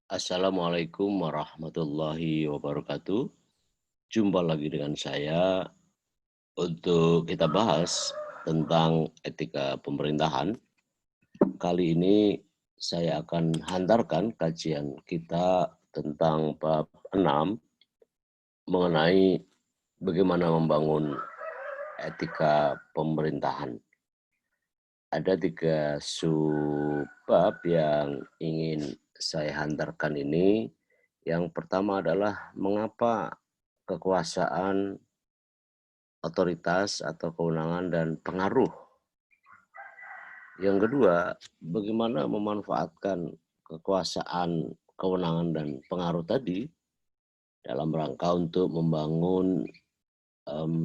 Assalamualaikum warahmatullahi wabarakatuh. Jumpa lagi dengan saya untuk kita bahas tentang etika pemerintahan. Kali ini saya akan hantarkan kajian kita tentang bab 6 mengenai bagaimana membangun etika pemerintahan. Ada 3 subbab yang ingin saya hantarkan ini. Yang pertama adalah mengapa kekuasaan, otoritas atau kewenangan dan pengaruh. Yang kedua, bagaimana memanfaatkan kekuasaan, kewenangan dan pengaruh tadi dalam rangka untuk membangun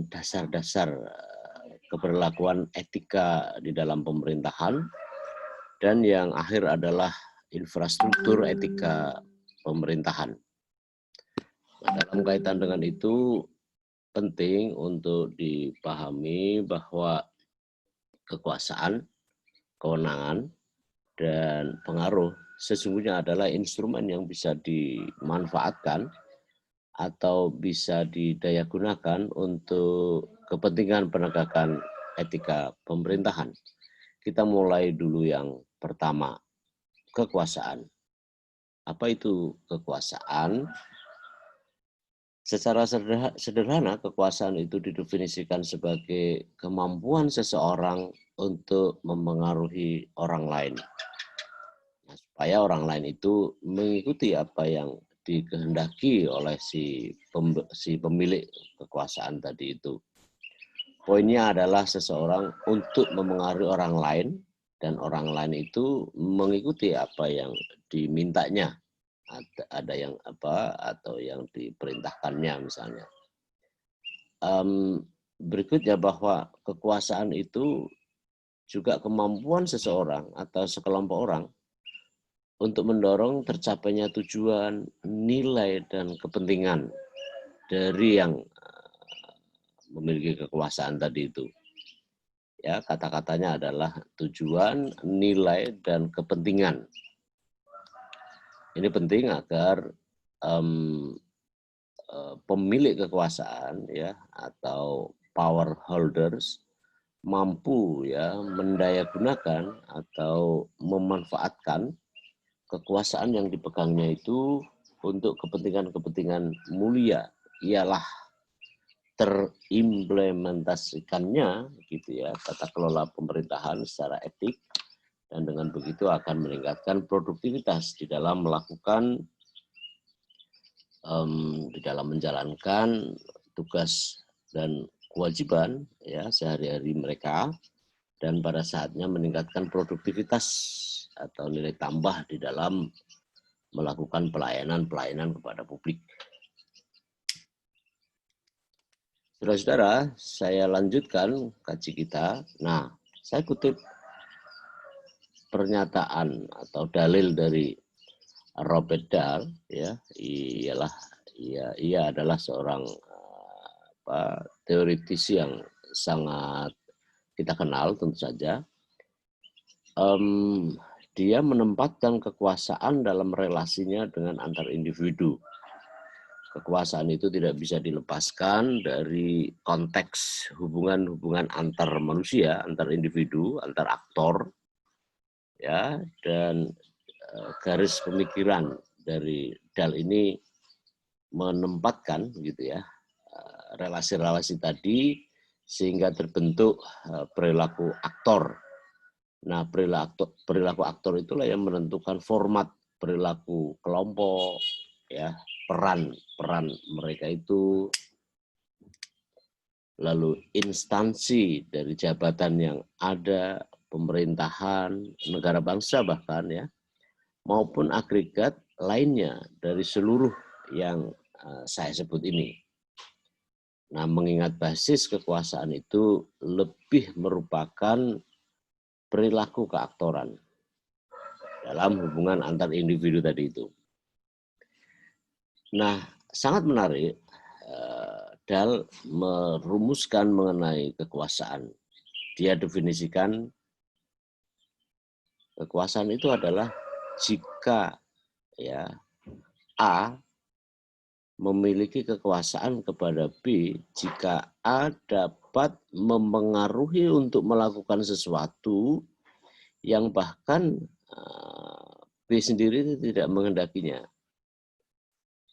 dasar-dasar keberlakuan etika di dalam pemerintahan. Dan yang akhir adalah infrastruktur etika pemerintahan. Dalam kaitan dengan itu, penting untuk dipahami bahwa kekuasaan, kewenangan, dan pengaruh sesungguhnya adalah instrumen yang bisa dimanfaatkan atau bisa didayagunakan untuk kepentingan penegakan etika pemerintahan. Kita mulai dulu yang pertama, kekuasaan. Apa itu kekuasaan? Secara sederhana, kekuasaan itu didefinisikan sebagai kemampuan seseorang untuk memengaruhi orang lain. Nah, supaya orang lain itu mengikuti apa yang dikehendaki oleh si pemilik kekuasaan tadi itu. Poinnya adalah seseorang untuk memengaruhi orang lain dan orang lain itu mengikuti apa yang dimintanya. Ada yang apa atau yang diperintahkannya misalnya. Berikutnya bahwa kekuasaan itu juga kemampuan seseorang atau sekelompok orang untuk mendorong tercapainya tujuan, nilai, dan kepentingan dari yang memiliki kekuasaan tadi itu. Ya, kata-katanya adalah tujuan, nilai, dan kepentingan. Ini penting agar pemilik kekuasaan ya atau power holders mampu ya mendayagunakan atau memanfaatkan kekuasaan yang dipegangnya itu untuk kepentingan-kepentingan mulia, ialah terimplementasikannya gitu ya tata kelola pemerintahan secara etik, dan dengan begitu akan meningkatkan produktivitas di dalam melakukan di dalam menjalankan tugas dan kewajiban ya sehari-hari mereka, dan pada saatnya meningkatkan produktivitas atau nilai tambah di dalam melakukan pelayanan kepada publik. Saudara-saudara, saya lanjutkan kaji kita. Nah, saya kutip pernyataan atau dalil dari Robert Dahl ya, ia adalah seorang teoritisi yang sangat kita kenal tentu saja. Dia menempatkan kekuasaan dalam relasinya dengan antar individu. Kekuasaan itu tidak bisa dilepaskan dari konteks hubungan-hubungan antar manusia, antar individu, antar aktor, ya, dan garis pemikiran dari Dahl ini menempatkan gitu ya relasi-relasi tadi sehingga terbentuk perilaku aktor. Nah, perilaku aktor itulah yang menentukan format perilaku kelompok, ya, peran mereka itu, lalu instansi dari jabatan yang ada, pemerintahan, negara bangsa bahkan ya, maupun agregat lainnya dari seluruh yang saya sebut ini. Nah, mengingat basis kekuasaan itu lebih merupakan perilaku keaktoran dalam hubungan antar individu tadi itu. Nah, sangat menarik Dahl merumuskan mengenai kekuasaan. Dia definisikan kekuasaan itu adalah jika ya A memiliki kekuasaan kepada B jika A dapat mempengaruhi untuk melakukan sesuatu yang bahkan B sendiri tidak menghendakinya.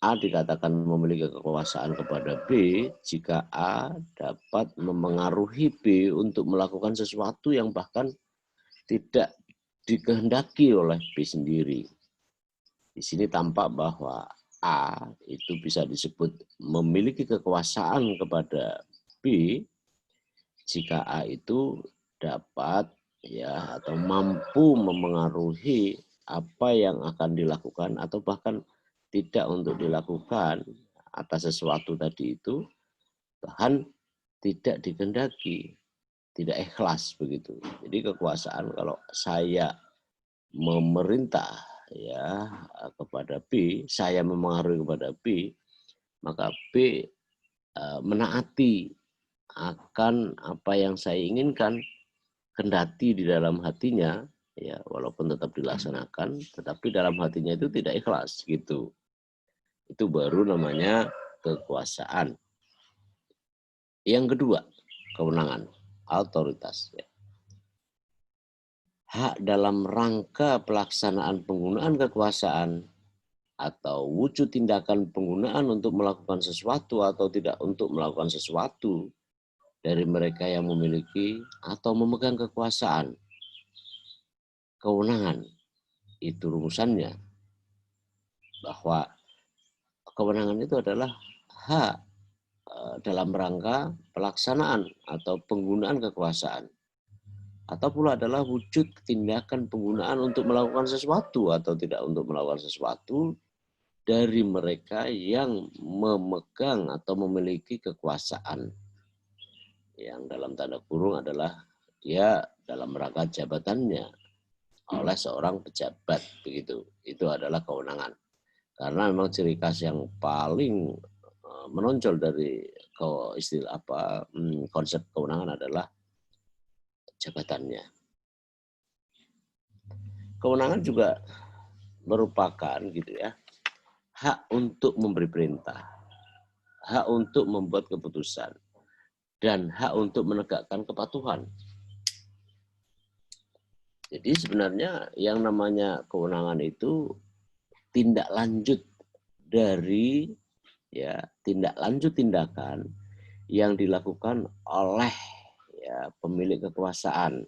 A dikatakan memiliki kekuasaan kepada B jika A dapat memengaruhi B untuk melakukan sesuatu yang bahkan tidak dikehendaki oleh B sendiri. Di sini tampak bahwa A itu bisa disebut memiliki kekuasaan kepada B jika A itu dapat ya atau mampu memengaruhi apa yang akan dilakukan atau bahkan tidak untuk dilakukan atas sesuatu tadi itu, bahkan tidak dikehendaki, tidak ikhlas begitu. Jadi kekuasaan kalau saya memerintah ya kepada B, saya memengaruhi kepada B, maka B menaati akan apa yang saya inginkan, kendati di dalam hatinya ya walaupun tetap dilaksanakan, tetapi dalam hatinya itu tidak ikhlas gitu. Itu baru namanya kekuasaan. Yang kedua, kewenangan, otoritas. Hak dalam rangka pelaksanaan penggunaan kekuasaan atau wujud tindakan penggunaan untuk melakukan sesuatu atau tidak untuk melakukan sesuatu dari mereka yang memiliki atau memegang kekuasaan. Kewenangan, itu rumusannya. Bahwa kewenangan itu adalah hak dalam rangka pelaksanaan atau penggunaan kekuasaan. Atau pula adalah wujud tindakan penggunaan untuk melakukan sesuatu atau tidak untuk melakukan sesuatu dari mereka yang memegang atau memiliki kekuasaan. Yang dalam tanda kurung adalah dia dalam rangka jabatannya oleh seorang pejabat begitu. Itu adalah kewenangan. Karena memang ciri khas yang paling menonjol dari konsep kewenangan adalah jabatannya. Kewenangan juga merupakan gitu ya hak untuk memberi perintah, hak untuk membuat keputusan, dan hak untuk menegakkan kepatuhan. Jadi sebenarnya yang namanya kewenangan itu tindak lanjut dari ya tindak lanjut tindakan yang dilakukan oleh ya pemilik kekuasaan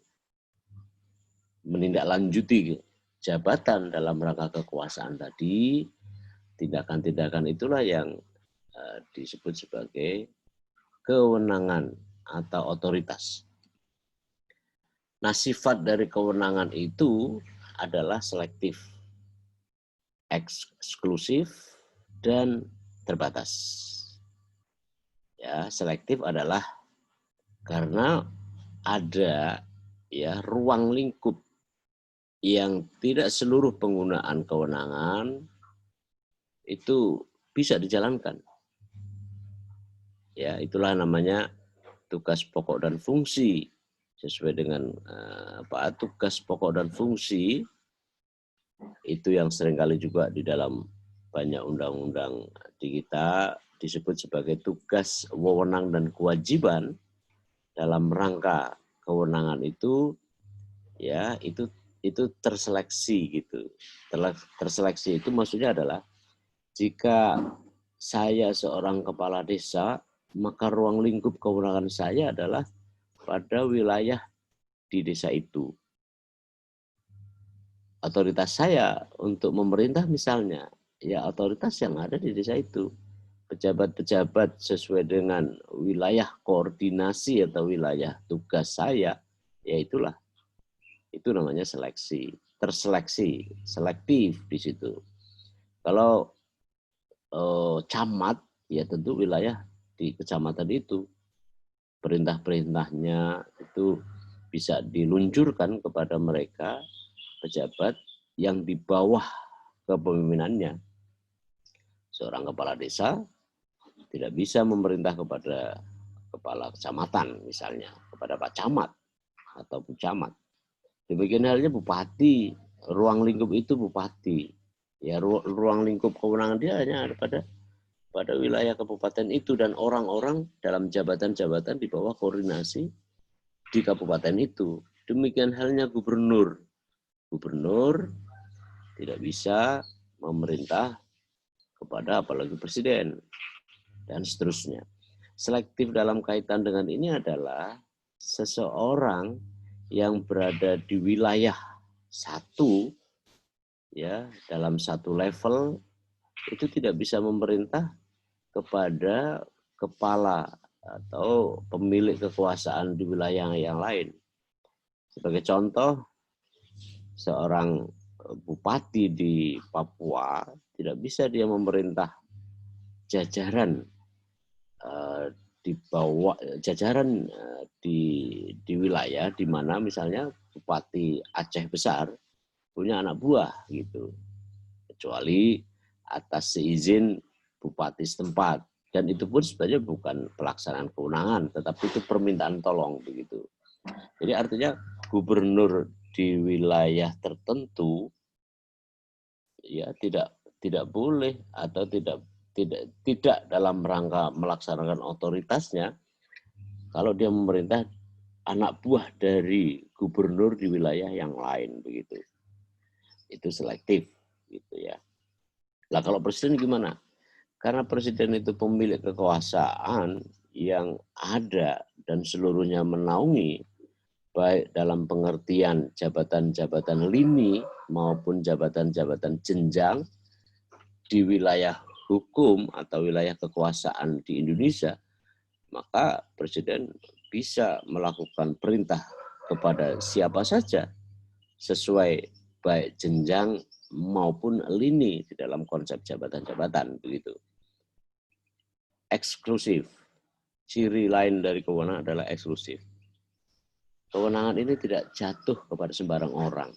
menindaklanjuti jabatan dalam rangka kekuasaan tadi. Tindakan-tindakan itulah yang disebut sebagai kewenangan atau otoritas. Nah, sifat dari kewenangan itu adalah selektif, eksklusif, dan terbatas. Ya, selektif adalah karena ada ya ruang lingkup yang tidak seluruh penggunaan kewenangan itu bisa dijalankan. Ya, itulah namanya tugas pokok dan fungsi. Sesuai dengan tugas pokok dan fungsi itu yang seringkali juga di dalam banyak undang-undang di kita disebut sebagai tugas, wewenang, dan kewajiban. Dalam rangka kewenangan itu ya itu terseleksi gitu. Terseleksi itu maksudnya adalah jika saya seorang kepala desa, maka ruang lingkup kewenangan saya adalah pada wilayah di desa itu. Otoritas saya untuk memerintah misalnya, ya otoritas yang ada di desa itu. Pejabat-pejabat sesuai dengan wilayah koordinasi atau wilayah tugas saya, ya itulah. Itu namanya seleksi, terseleksi, selektif di situ. Kalau camat, ya tentu wilayah di kecamatan itu. Perintah-perintahnya itu bisa diluncurkan kepada mereka pejabat yang di bawah kepemimpinannya. Seorang kepala desa tidak bisa memerintah kepada kepala kecamatan misalnya, kepada Pak Camat atau Bu Camat. Demikian halnya bupati, ruang lingkup itu bupati. Ya, ruang lingkup kewenangan dia hanya ada pada wilayah kabupaten itu dan orang-orang dalam jabatan-jabatan di bawah koordinasi di kabupaten itu. Demikian halnya gubernur. Gubernur tidak bisa memerintah kepada apalagi presiden dan seterusnya. Selektif dalam kaitan dengan ini adalah seseorang yang berada di wilayah satu, ya, dalam satu level itu tidak bisa memerintah kepada kepala atau pemilik kekuasaan di wilayah yang lain. Sebagai contoh, seorang bupati di Papua tidak bisa dia memerintah jajaran di bawah jajaran di wilayah di mana misalnya Bupati Aceh Besar punya anak buah gitu, kecuali atas seizin bupati setempat, dan itu pun sebenarnya bukan pelaksanaan kewenangan tetapi itu permintaan tolong begitu. Jadi artinya gubernur di wilayah tertentu ya tidak boleh atau tidak dalam rangka melaksanakan otoritasnya kalau dia memerintah anak buah dari gubernur di wilayah yang lain begitu. Itu selektif gitu ya. Lah kalau presiden gimana? Karena presiden itu pemilik kekuasaan yang ada dan seluruhnya menaungi baik dalam pengertian jabatan-jabatan lini maupun jabatan-jabatan jenjang di wilayah hukum atau wilayah kekuasaan di Indonesia, maka presiden bisa melakukan perintah kepada siapa saja sesuai baik jenjang maupun lini di dalam konsep jabatan-jabatan begitu. Eksklusif. Ciri lain dari kewenangan adalah eksklusif. Kewenangan ini tidak jatuh kepada sembarang orang.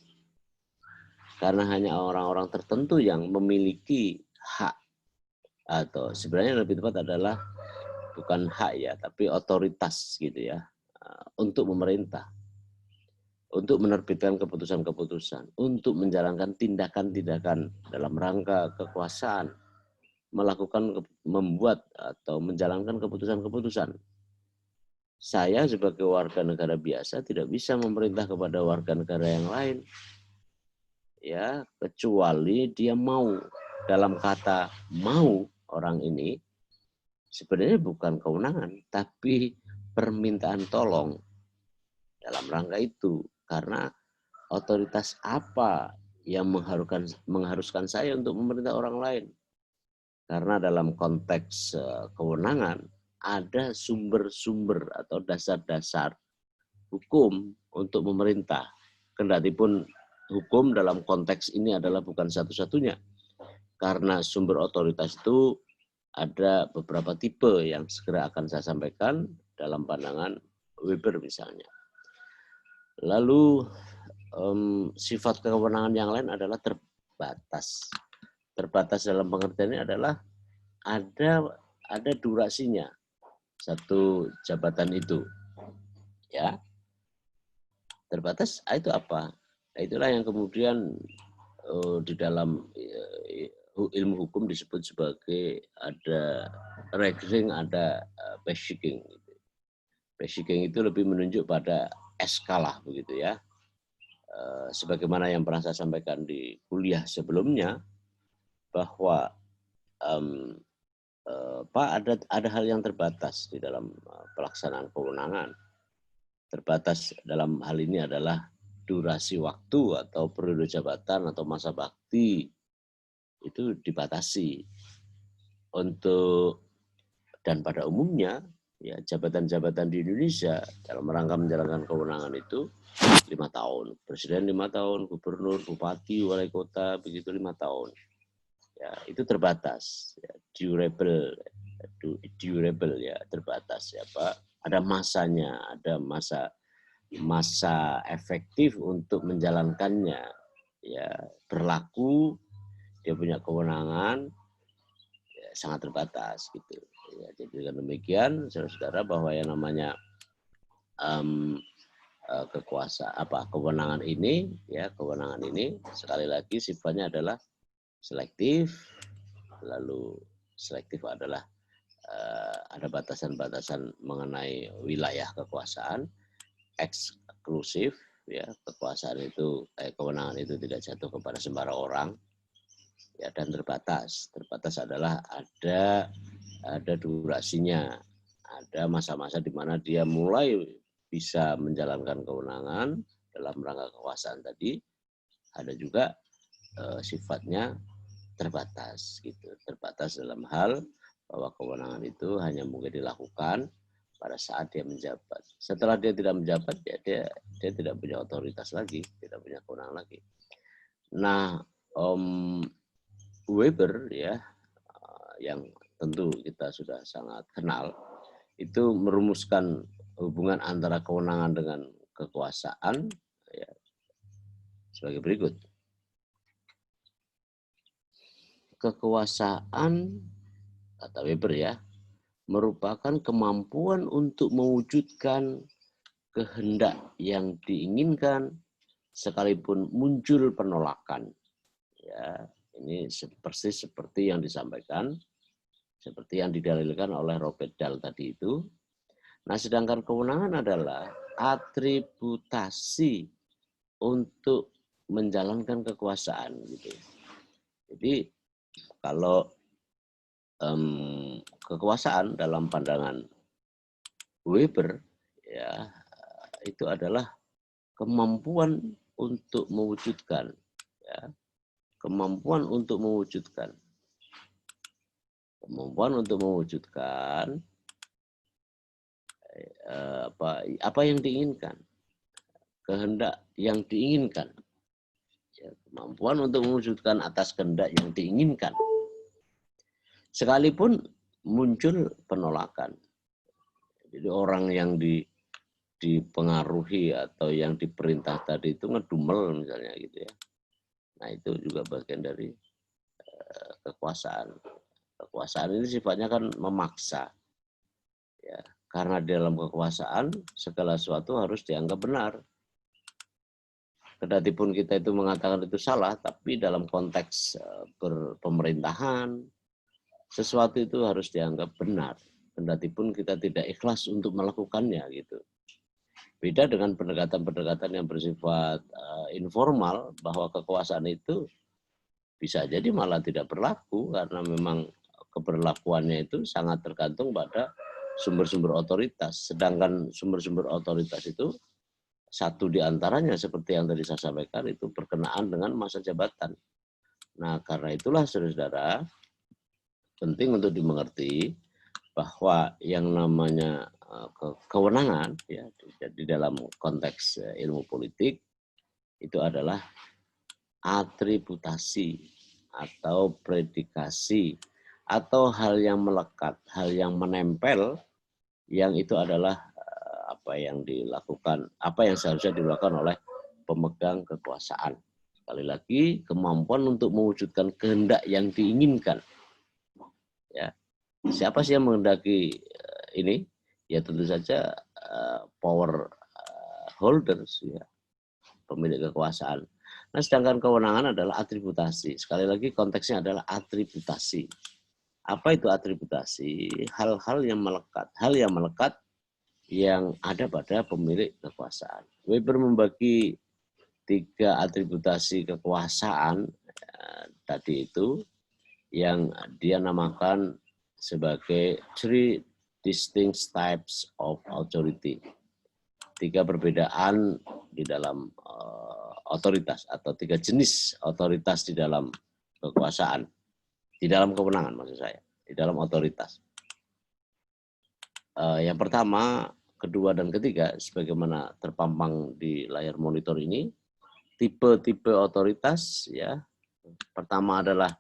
Karena hanya orang-orang tertentu yang memiliki hak, atau sebenarnya lebih tepat adalah bukan hak ya, tapi otoritas gitu ya, untuk memerintah, untuk menerbitkan keputusan-keputusan, untuk menjalankan tindakan-tindakan dalam rangka kekuasaan, membuat atau menjalankan keputusan-keputusan. Saya sebagai warga negara biasa tidak bisa memerintah kepada warga negara yang lain, ya, kecuali dia mau. Dalam kata mau orang ini sebenarnya bukan kewenangan, tapi permintaan tolong dalam rangka itu. Karena otoritas apa yang mengharuskan saya untuk memerintah orang lain? Karena dalam konteks kewenangan ada sumber-sumber atau dasar-dasar hukum untuk memerintah. Kendatipun hukum dalam konteks ini adalah bukan satu-satunya. Karena sumber otoritas itu ada beberapa tipe yang segera akan saya sampaikan dalam pandangan Weber misalnya. Lalu sifat kewenangan yang lain adalah terbatas. Terbatas dalam pengertiannya adalah ada durasinya satu jabatan itu, ya. Terbatas itu apa? Itulah yang kemudian di dalam ilmu hukum disebut sebagai ada ranking, ada basicking. Basicking itu lebih menunjuk pada skala begitu ya. Sebagaimana yang pernah saya sampaikan di kuliah sebelumnya, bahwa Pak ada hal yang terbatas di dalam pelaksanaan kewenangan. Terbatas dalam hal ini adalah durasi waktu atau periode jabatan atau masa bakti itu dibatasi. Dan pada umumnya ya jabatan-jabatan di Indonesia dalam rangka menjalankan kewenangan itu 5 tahun. Presiden 5 tahun, gubernur, bupati, wali kota begitu 5 tahun. Ya, itu terbatas, ya, durable ya, terbatas ya Pak. Ada masanya, ada masa efektif untuk menjalankannya. Ya, berlaku, dia punya kewenangan ya, sangat terbatas gitu. Ya, jadi dengan demikian saudara-saudara bahwa yang namanya kewenangan ini ya, kewenangan ini sekali lagi sifatnya adalah selektif, lalu selektif adalah ada batasan-batasan mengenai wilayah kekuasaan, eksklusif, ya kekuasaan itu kewenangan itu tidak jatuh kepada sembarang orang, ya, dan terbatas. Terbatas adalah ada durasinya, ada masa-masa di mana dia mulai bisa menjalankan kewenangan dalam rangka kekuasaan tadi, ada juga sifatnya terbatas gitu. Terbatas dalam hal bahwa kewenangan itu hanya mungkin dilakukan pada saat dia menjabat. Setelah dia tidak menjabat, ya dia tidak punya otoritas lagi, tidak punya kewenangan lagi. Nah, Weber ya, yang tentu kita sudah sangat kenal, itu merumuskan hubungan antara kewenangan dengan kekuasaan ya, sebagai berikut. Kekuasaan, kata Weber ya, merupakan kemampuan untuk mewujudkan kehendak yang diinginkan sekalipun muncul penolakan. Ya, ini persis seperti yang disampaikan, seperti yang didalilkan oleh Robert Dahl tadi itu. Nah, sedangkan kewenangan adalah atributasi untuk menjalankan kekuasaan gitu. Jadi kalau kekuasaan dalam pandangan Weber ya itu adalah kemampuan untuk mewujudkan, ya, kemampuan untuk mewujudkan apa yang diinginkan, kehendak yang diinginkan, ya, kemampuan untuk mewujudkan atas kehendak yang diinginkan, sekalipun muncul penolakan. Jadi orang yang dipengaruhi atau yang diperintah tadi itu ngedumel misalnya gitu ya. Nah itu juga bagian dari kekuasaan. Kekuasaan ini sifatnya kan memaksa, ya, karena dalam kekuasaan segala sesuatu harus dianggap benar. Kedatipun kita itu mengatakan itu salah, tapi dalam konteks berpemerintahan sesuatu itu harus dianggap benar. Kedatipun kita tidak ikhlas untuk melakukannya gitu. Beda dengan pendekatan-pendekatan yang bersifat informal, bahwa kekuasaan itu bisa jadi malah tidak berlaku karena memang keberlakuannya itu sangat tergantung pada sumber-sumber otoritas. Sedangkan sumber-sumber otoritas itu satu di antaranya seperti yang tadi saya sampaikan itu berkenaan dengan masa jabatan. Nah, karena itulah saudara-saudara penting untuk dimengerti bahwa yang namanya kewenangan ya di dalam konteks ilmu politik itu adalah atributasi atau predikasi atau hal yang melekat, hal yang menempel, yang itu adalah apa yang dilakukan, apa yang seharusnya dilakukan oleh pemegang kekuasaan. Sekali lagi, kemampuan untuk mewujudkan kehendak yang diinginkan. Ya, siapa sih yang menghendaki ini? Ya tentu saja power holders, ya, pemilik kekuasaan. Nah, sedangkan kewenangan adalah atributasi. Sekali lagi konteksnya adalah atributasi. Apa itu atributasi? Hal-hal yang melekat. Hal yang melekat yang ada pada pemilik kekuasaan. Weber membagi 3 atributasi kekuasaan tadi itu yang dia namakan sebagai 3 distinct types of authority. 3 perbedaan di dalam otoritas atau 3 jenis otoritas di dalam kekuasaan, di dalam kewenangan maksud saya, di dalam otoritas. Yang pertama, kedua, dan ketiga, sebagaimana terpampang di layar monitor ini, tipe-tipe otoritas, ya. Pertama adalah,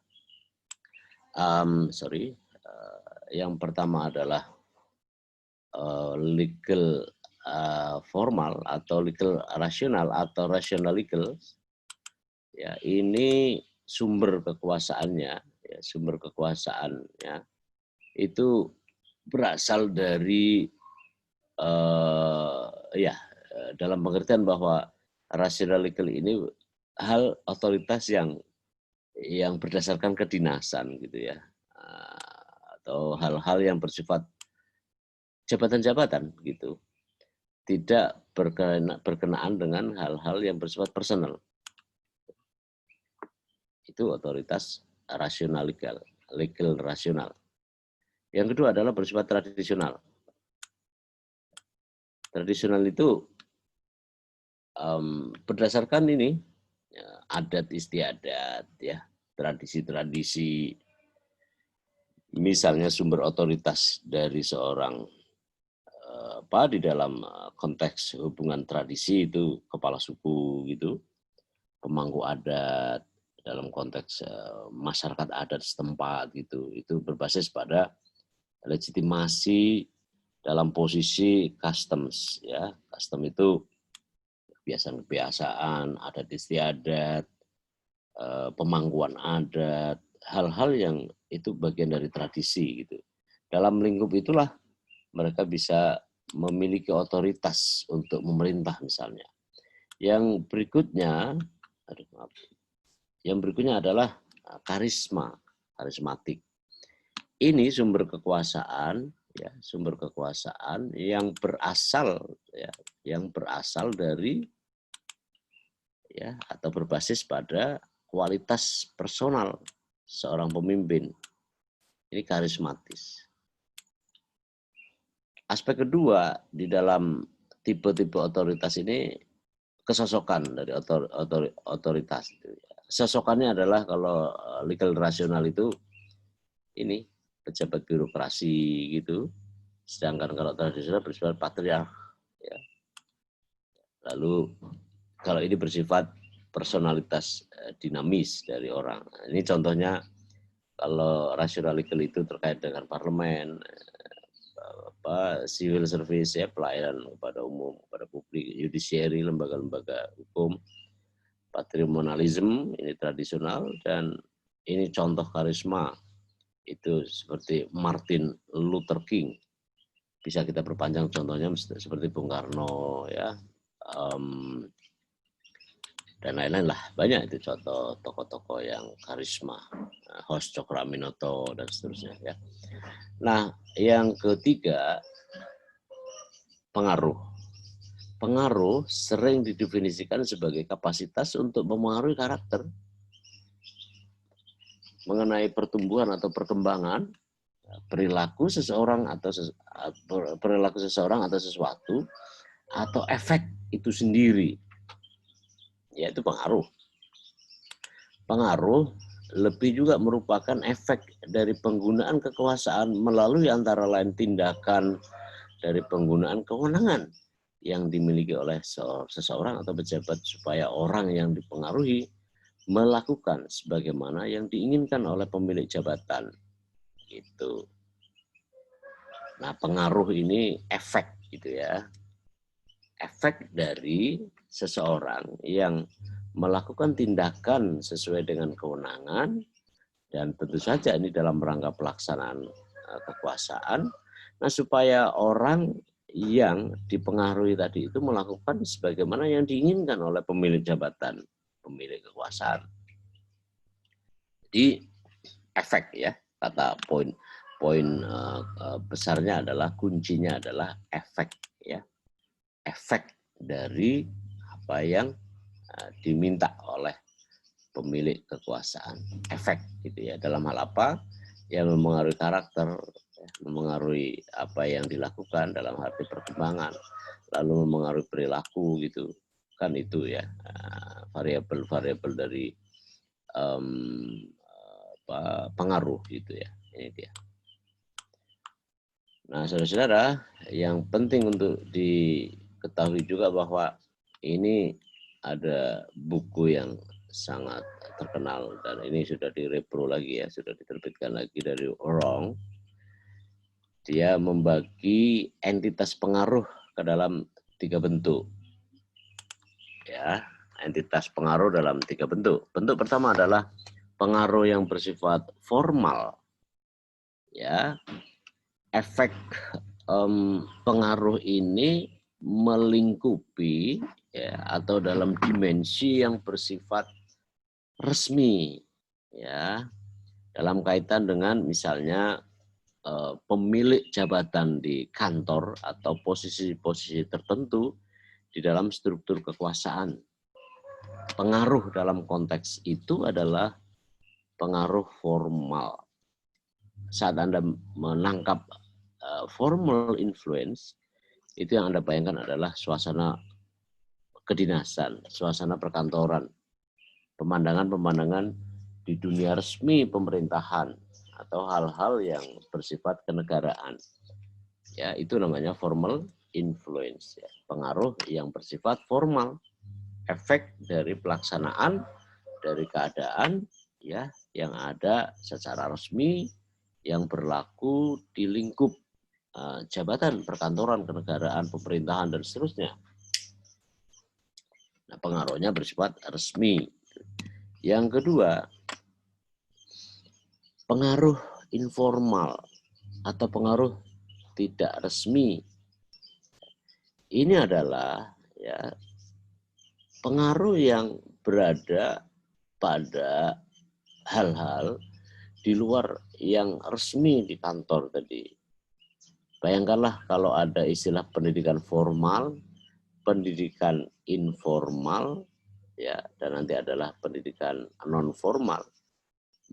yang pertama adalah legal formal atau legal rasional atau rational legal. Ya, ini sumber kekuasaannya, ya, sumber kekuasaannya itu berasal dari dalam pengertian bahwa rational legal ini hal otoritas yang yang berdasarkan kedinasan gitu ya, atau hal-hal yang bersifat jabatan-jabatan gitu, tidak berkenaan dengan hal-hal yang bersifat personal. Itu otoritas rasional legal rasional. Yang kedua adalah bersifat tradisional. Tradisional itu berdasarkan ini adat istiadat ya, tradisi-tradisi, misalnya sumber otoritas dari seorang di dalam konteks hubungan tradisi itu kepala suku gitu, pemangku adat dalam konteks masyarakat adat setempat gitu, itu berbasis pada legitimasi dalam posisi customs ya. Custom itu kebiasaan-kebiasaan, adat istiadat, pemangkuan adat, hal-hal yang itu bagian dari tradisi gitu. Dalam lingkup itulah mereka bisa memiliki otoritas untuk memerintah misalnya. Yang berikutnya, adalah karismatik. Ini sumber kekuasaan, ya, sumber kekuasaan yang berasal, ya, dari, ya, atau berbasis pada kualitas personal seorang pemimpin. Ini karismatis. Aspek kedua di dalam tipe-tipe otoritas ini kesosokan dari otoritas. Sosokannya adalah kalau legal rasional itu ini pejabat birokrasi gitu, sedangkan kalau tradisional bersifat patriark. Ya. Lalu kalau ini bersifat personalitas dinamis dari orang. Ini contohnya kalau rasional legal itu terkait dengan parlemen, civil service ya, pelayanan kepada umum, kepada publik, judiciary, lembaga-lembaga hukum, patrimonialisme ini tradisional, dan ini contoh karisma itu seperti Martin Luther King. Bisa kita perpanjang contohnya seperti Bung Karno ya, dan lain-lain lah, banyak itu contoh tokoh-tokoh yang karisma, Hos Cokroaminoto dan seterusnya ya. Nah, yang ketiga, pengaruh. Pengaruh sering didefinisikan sebagai kapasitas untuk memengaruhi karakter, mengenai pertumbuhan atau perkembangan perilaku seseorang atau sesuatu, atau efek itu sendiri, yaitu pengaruh. Pengaruh lebih juga merupakan efek dari penggunaan kekuasaan melalui antara lain tindakan dari penggunaan kewenangan yang dimiliki oleh seseorang atau pejabat supaya orang yang dipengaruhi melakukan sebagaimana yang diinginkan oleh pemilik jabatan. Gitu. Nah, pengaruh ini efek gitu ya. Efek dari seseorang yang melakukan tindakan sesuai dengan kewenangan, dan tentu saja ini dalam rangka pelaksanaan kekuasaan. Nah, supaya orang yang dipengaruhi tadi itu melakukan sebagaimana yang diinginkan oleh pemilik jabatan, pemilik kekuasaan. Jadi efek ya, kata poin besarnya adalah, kuncinya adalah efek ya. Efek dari apa yang diminta oleh pemilik kekuasaan. Efek gitu ya. Dalam hal apa? Yang mempengaruhi karakter, mempengaruhi apa yang dilakukan dalam arti perkembangan, lalu mempengaruhi perilaku gitu. Kan itu ya, variabel-variabel dari pengaruh gitu ya. Ini dia. Nah, saudara-saudara, yang penting untuk diketahui juga bahwa ini ada buku yang sangat terkenal, dan ini sudah direpro lagi ya, sudah diterbitkan lagi dari Orong. Dia membagi entitas pengaruh ke dalam 3 bentuk. Ya, entitas pengaruh dalam 3 bentuk. Bentuk pertama adalah pengaruh yang bersifat formal. Ya, efek pengaruh ini melingkupi ya, atau dalam dimensi yang bersifat resmi ya, dalam kaitan dengan misalnya pemilik jabatan di kantor atau posisi-posisi tertentu di dalam struktur kekuasaan. Pengaruh dalam konteks itu adalah pengaruh formal. Saat Anda menangkap formal influence, itu yang Anda bayangkan adalah suasana kedinasan, suasana perkantoran, pemandangan-pemandangan di dunia resmi pemerintahan atau hal-hal yang bersifat kenegaraan. Ya, itu namanya formal influence, ya. Pengaruh yang bersifat formal, efek dari pelaksanaan dari keadaan ya yang ada secara resmi yang berlaku di lingkup jabatan perkantoran, kenegaraan, pemerintahan dan seterusnya. Nah, pengaruhnya bersifat resmi. Yang kedua, pengaruh informal atau pengaruh tidak resmi. Ini adalah ya pengaruh yang berada pada hal-hal di luar yang resmi di kantor tadi. Bayangkanlah kalau ada istilah pendidikan formal, pendidikan informal, ya, dan nanti adalah pendidikan non formal.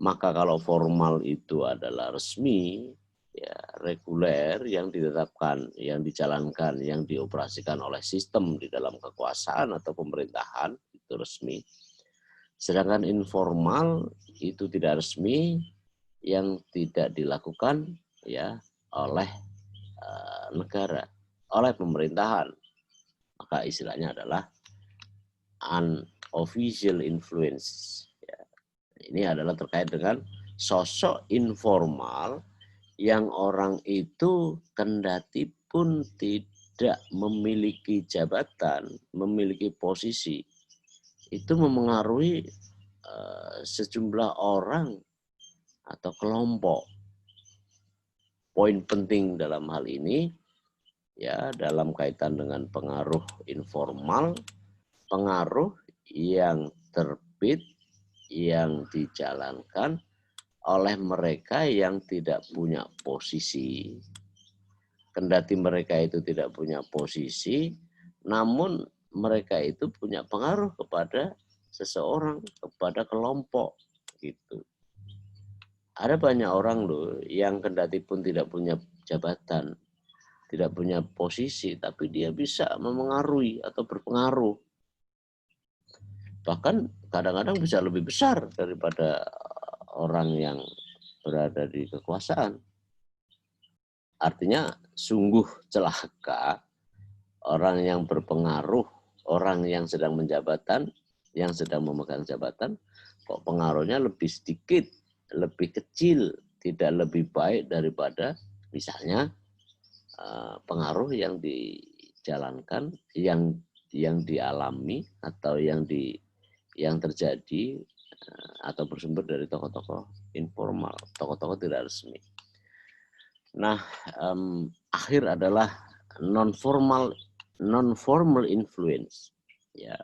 Maka kalau formal itu adalah resmi, ya, reguler yang ditetapkan, yang dijalankan, yang dioperasikan oleh sistem di dalam kekuasaan atau pemerintahan, itu resmi. Sedangkan informal itu tidak resmi, yang tidak dilakukan ya oleh negara, oleh pemerintahan. Maka istilahnya adalah unofficial influence. Ya. Ini adalah terkait dengan sosok informal yang orang itu kendati pun tidak memiliki jabatan, memiliki posisi, itu memengaruhi sejumlah orang atau kelompok. Poin penting dalam hal ini ya dalam kaitan dengan pengaruh informal, pengaruh yang terbit yang dijalankan oleh mereka yang tidak punya posisi. Kendati mereka itu tidak punya posisi, namun mereka itu punya pengaruh kepada seseorang, kepada kelompok gitu. Ada banyak orang loh yang kendati pun tidak punya jabatan, tidak punya posisi, tapi dia bisa memengaruhi atau berpengaruh. Bahkan kadang-kadang bisa lebih besar daripada orang yang berada di kekuasaan. Artinya sungguh celaka orang yang berpengaruh, orang yang sedang menjabatan, yang sedang memegang jabatan, kok pengaruhnya lebih sedikit, lebih kecil, tidak lebih baik daripada misalnya pengaruh yang dijalankan, yang dialami atau yang terjadi atau bersumber dari tokoh-tokoh informal, tokoh-tokoh tidak resmi. Nah, akhir adalah non formal influence, ya,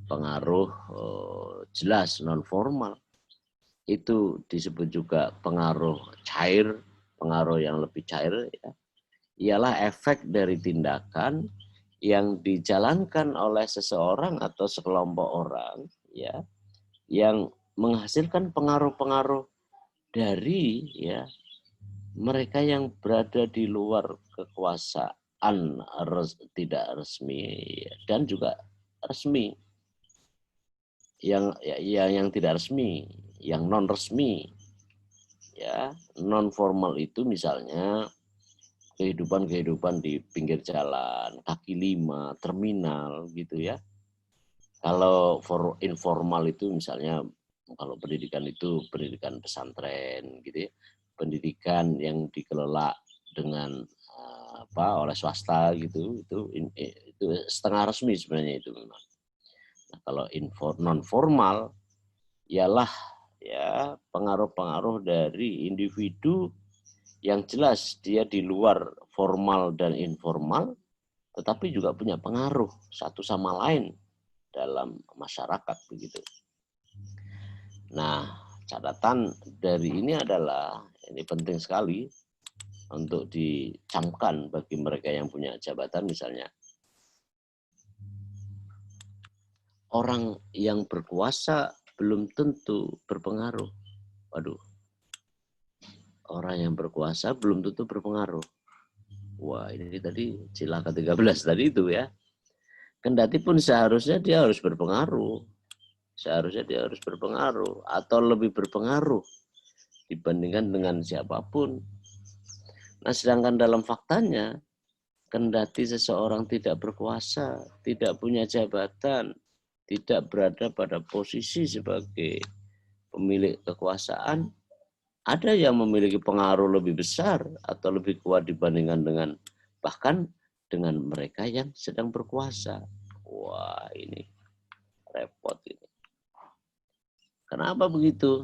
pengaruh jelas non formal. Itu disebut juga pengaruh cair, pengaruh yang lebih cair, ya, ialah efek dari tindakan yang dijalankan oleh seseorang atau sekelompok orang, ya, yang menghasilkan pengaruh-pengaruh dari ya mereka yang berada di luar kekuasaan tidak resmi dan juga resmi, yang tidak resmi, yang non resmi, ya. Non formal itu misalnya kehidupan di pinggir jalan, kaki lima, terminal gitu ya. Kalau informal itu misalnya kalau pendidikan itu pendidikan pesantren gitu ya. Pendidikan yang dikelola dengan oleh swasta gitu, itu setengah resmi sebenarnya itu memang. Nah, kalau non formal ialah ya pengaruh-pengaruh dari individu yang jelas dia di luar formal dan informal, tetapi juga punya pengaruh satu sama lain dalam masyarakat begitu. Nah, catatan dari ini adalah, ini penting sekali untuk dicamkan bagi mereka yang punya jabatan misalnya. Orang yang berkuasa belum tentu berpengaruh. Waduh, orang yang berkuasa belum tentu berpengaruh. Wah, ini tadi sila ke-13 tadi itu ya. Kendati pun seharusnya dia harus berpengaruh. Seharusnya dia harus berpengaruh atau lebih berpengaruh dibandingkan dengan siapapun. Nah, sedangkan dalam faktanya, kendati seseorang tidak berkuasa, tidak punya jabatan, tidak berada pada posisi sebagai pemilik kekuasaan, ada yang memiliki pengaruh lebih besar atau lebih kuat dibandingkan dengan bahkan dengan mereka yang sedang berkuasa. Wah, ini repot ini. Kenapa begitu?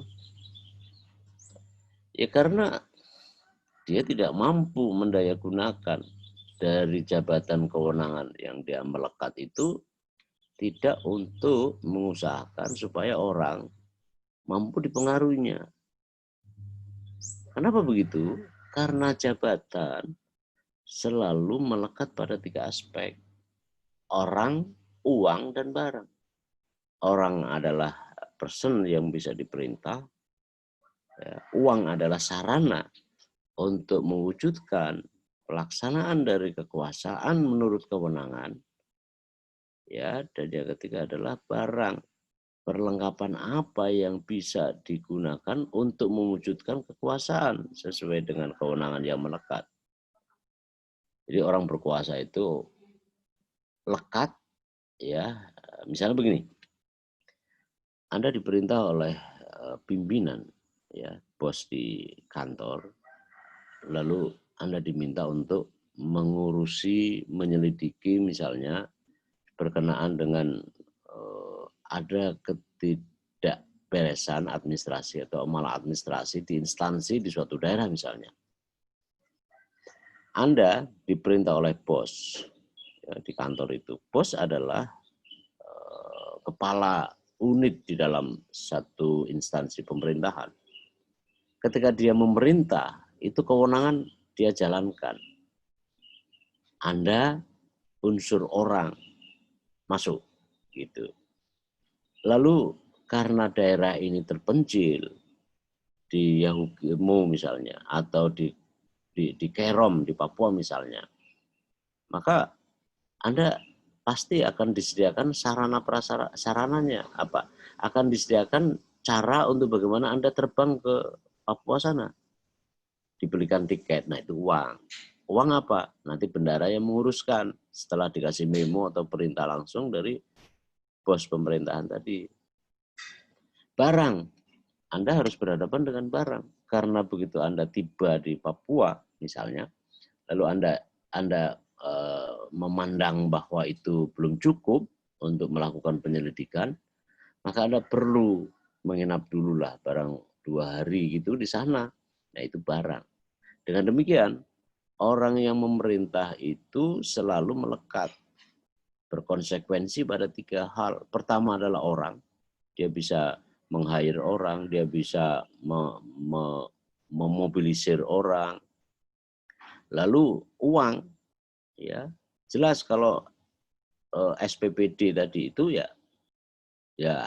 Ya karena dia tidak mampu mendayagunakan dari jabatan kewenangan yang dia melekat itu tidak untuk mengusahakan supaya orang mampu dipengaruhinya. Kenapa begitu? Karena jabatan selalu melekat pada 3 aspek. Orang, uang, dan barang. Orang adalah person yang bisa diperintah. Ya, uang adalah sarana untuk mewujudkan pelaksanaan dari kekuasaan menurut kewenangan. Ya, dan yang ketiga adalah barang. Perlengkapan apa yang bisa digunakan untuk mewujudkan kekuasaan sesuai dengan kewenangan yang melekat. Jadi orang berkuasa itu lekat, ya, misalnya begini, Anda diperintah oleh pimpinan, ya, bos di kantor, lalu Anda diminta untuk mengurusi, menyelidiki misalnya berkenaan dengan ada ketidakberesan administrasi atau maladministrasi di instansi di suatu daerah misalnya. Anda diperintah oleh bos ya, di kantor itu. Bos adalah kepala unit di dalam satu instansi pemerintahan. Ketika dia memerintah, itu kewenangan dia jalankan. Anda unsur orang masuk gitu. Lalu karena daerah ini terpencil di Yahukimo misalnya atau di Kerom di Papua misalnya, maka Anda pasti akan disediakan sarananya apa? Akan disediakan cara untuk bagaimana Anda terbang ke Papua sana. Dibelikan tiket, nah itu uang. Uang apa? Nanti bendara yang menguruskan setelah dikasih memo atau perintah langsung dari bos pemerintahan tadi. Barang, Anda harus berhadapan dengan barang. Karena begitu Anda tiba di Papua misalnya, lalu Anda memandang bahwa itu belum cukup untuk melakukan penyelidikan, maka Anda perlu menginap dululah barang 2 hari gitu di sana. Nah itu barang. Dengan demikian, orang yang memerintah itu selalu melekat, berkonsekuensi pada 3 hal. Pertama adalah orang, dia bisa meng-hire orang, dia bisa memobilisir orang. Lalu uang, ya jelas kalau SPBD tadi itu ya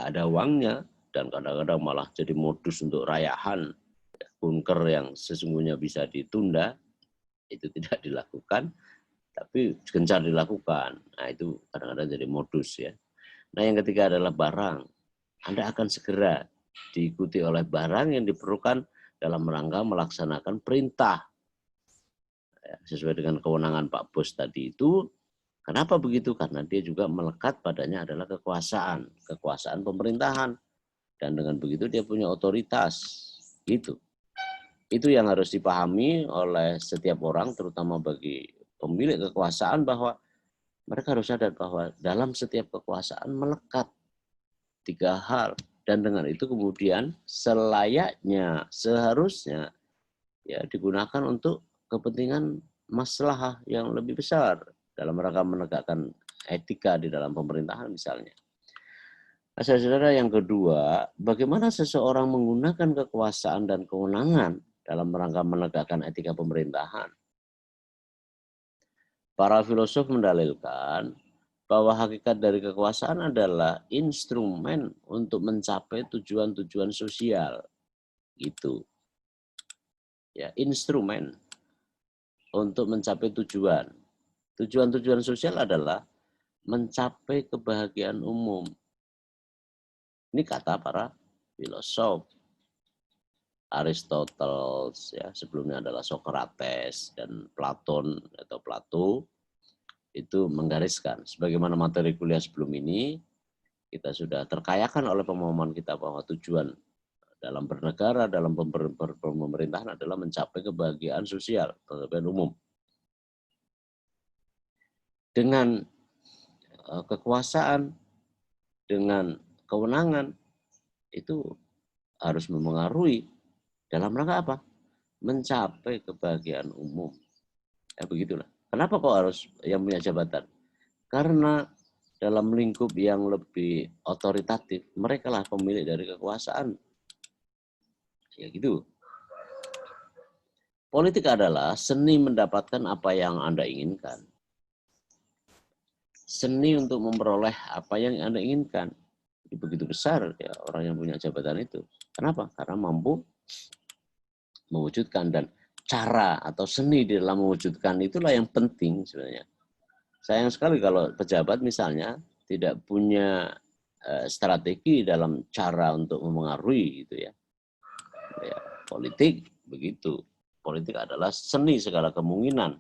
ada uangnya dan kadang-kadang malah jadi modus untuk rayahan kunker yang sesungguhnya bisa ditunda itu tidak dilakukan tapi gencar dilakukan. Nah itu kadang-kadang jadi modus ya. Nah yang ketiga adalah barang. Anda akan segera diikuti oleh barang yang diperlukan dalam rangka melaksanakan perintah sesuai dengan kewenangan Pak Bos tadi itu. Kenapa begitu? Karena dia juga melekat padanya adalah kekuasaan pemerintahan. Dan dengan begitu dia punya otoritas. Gitu. Itu yang harus dipahami oleh setiap orang, terutama bagi pemilik kekuasaan, bahwa mereka harus sadar bahwa dalam setiap kekuasaan melekat 3 hal. Dan dengan itu kemudian selayaknya, seharusnya ya digunakan untuk kepentingan maslahah yang lebih besar dalam rangka menegakkan etika di dalam pemerintahan misalnya. Nah, saudara, yang kedua, bagaimana seseorang menggunakan kekuasaan dan kewenangan dalam rangka menegakkan etika pemerintahan. Para filosof mendalilkan bahwa hakikat dari kekuasaan adalah instrumen untuk mencapai tujuan-tujuan sosial. Gitu. Ya, instrumen untuk mencapai tujuan. Tujuan-tujuan sosial adalah mencapai kebahagiaan umum. Ini kata para filosof. Aristoteles, ya, sebelumnya adalah Socrates dan Platon atau Plato, itu menggariskan. Sebagaimana materi kuliah sebelum ini, kita sudah terkayakan oleh pemahaman kita bahwa tujuan dalam bernegara, dalam pemerintahan adalah mencapai kebahagiaan sosial, kebahagiaan umum. Dengan kekuasaan, dengan kewenangan, itu harus memengaruhi dalam rangka apa? Mencapai kebahagiaan umum. Ya begitulah. Kenapa kok harus yang punya jabatan? Karena dalam lingkup yang lebih otoritatif, mereka lah pemilik dari kekuasaan. Ya gitu. Politik adalah seni mendapatkan apa yang Anda inginkan. Seni untuk memperoleh apa yang Anda inginkan. Begitu besar ya orang yang punya jabatan itu. Kenapa? Karena mampu mewujudkan, dan cara atau seni di dalam mewujudkan itulah yang penting sebenarnya. Sayang sekali kalau pejabat misalnya tidak punya strategi dalam cara untuk memengaruhi gitu ya. Ya, politik begitu. Politik adalah seni segala kemungkinan.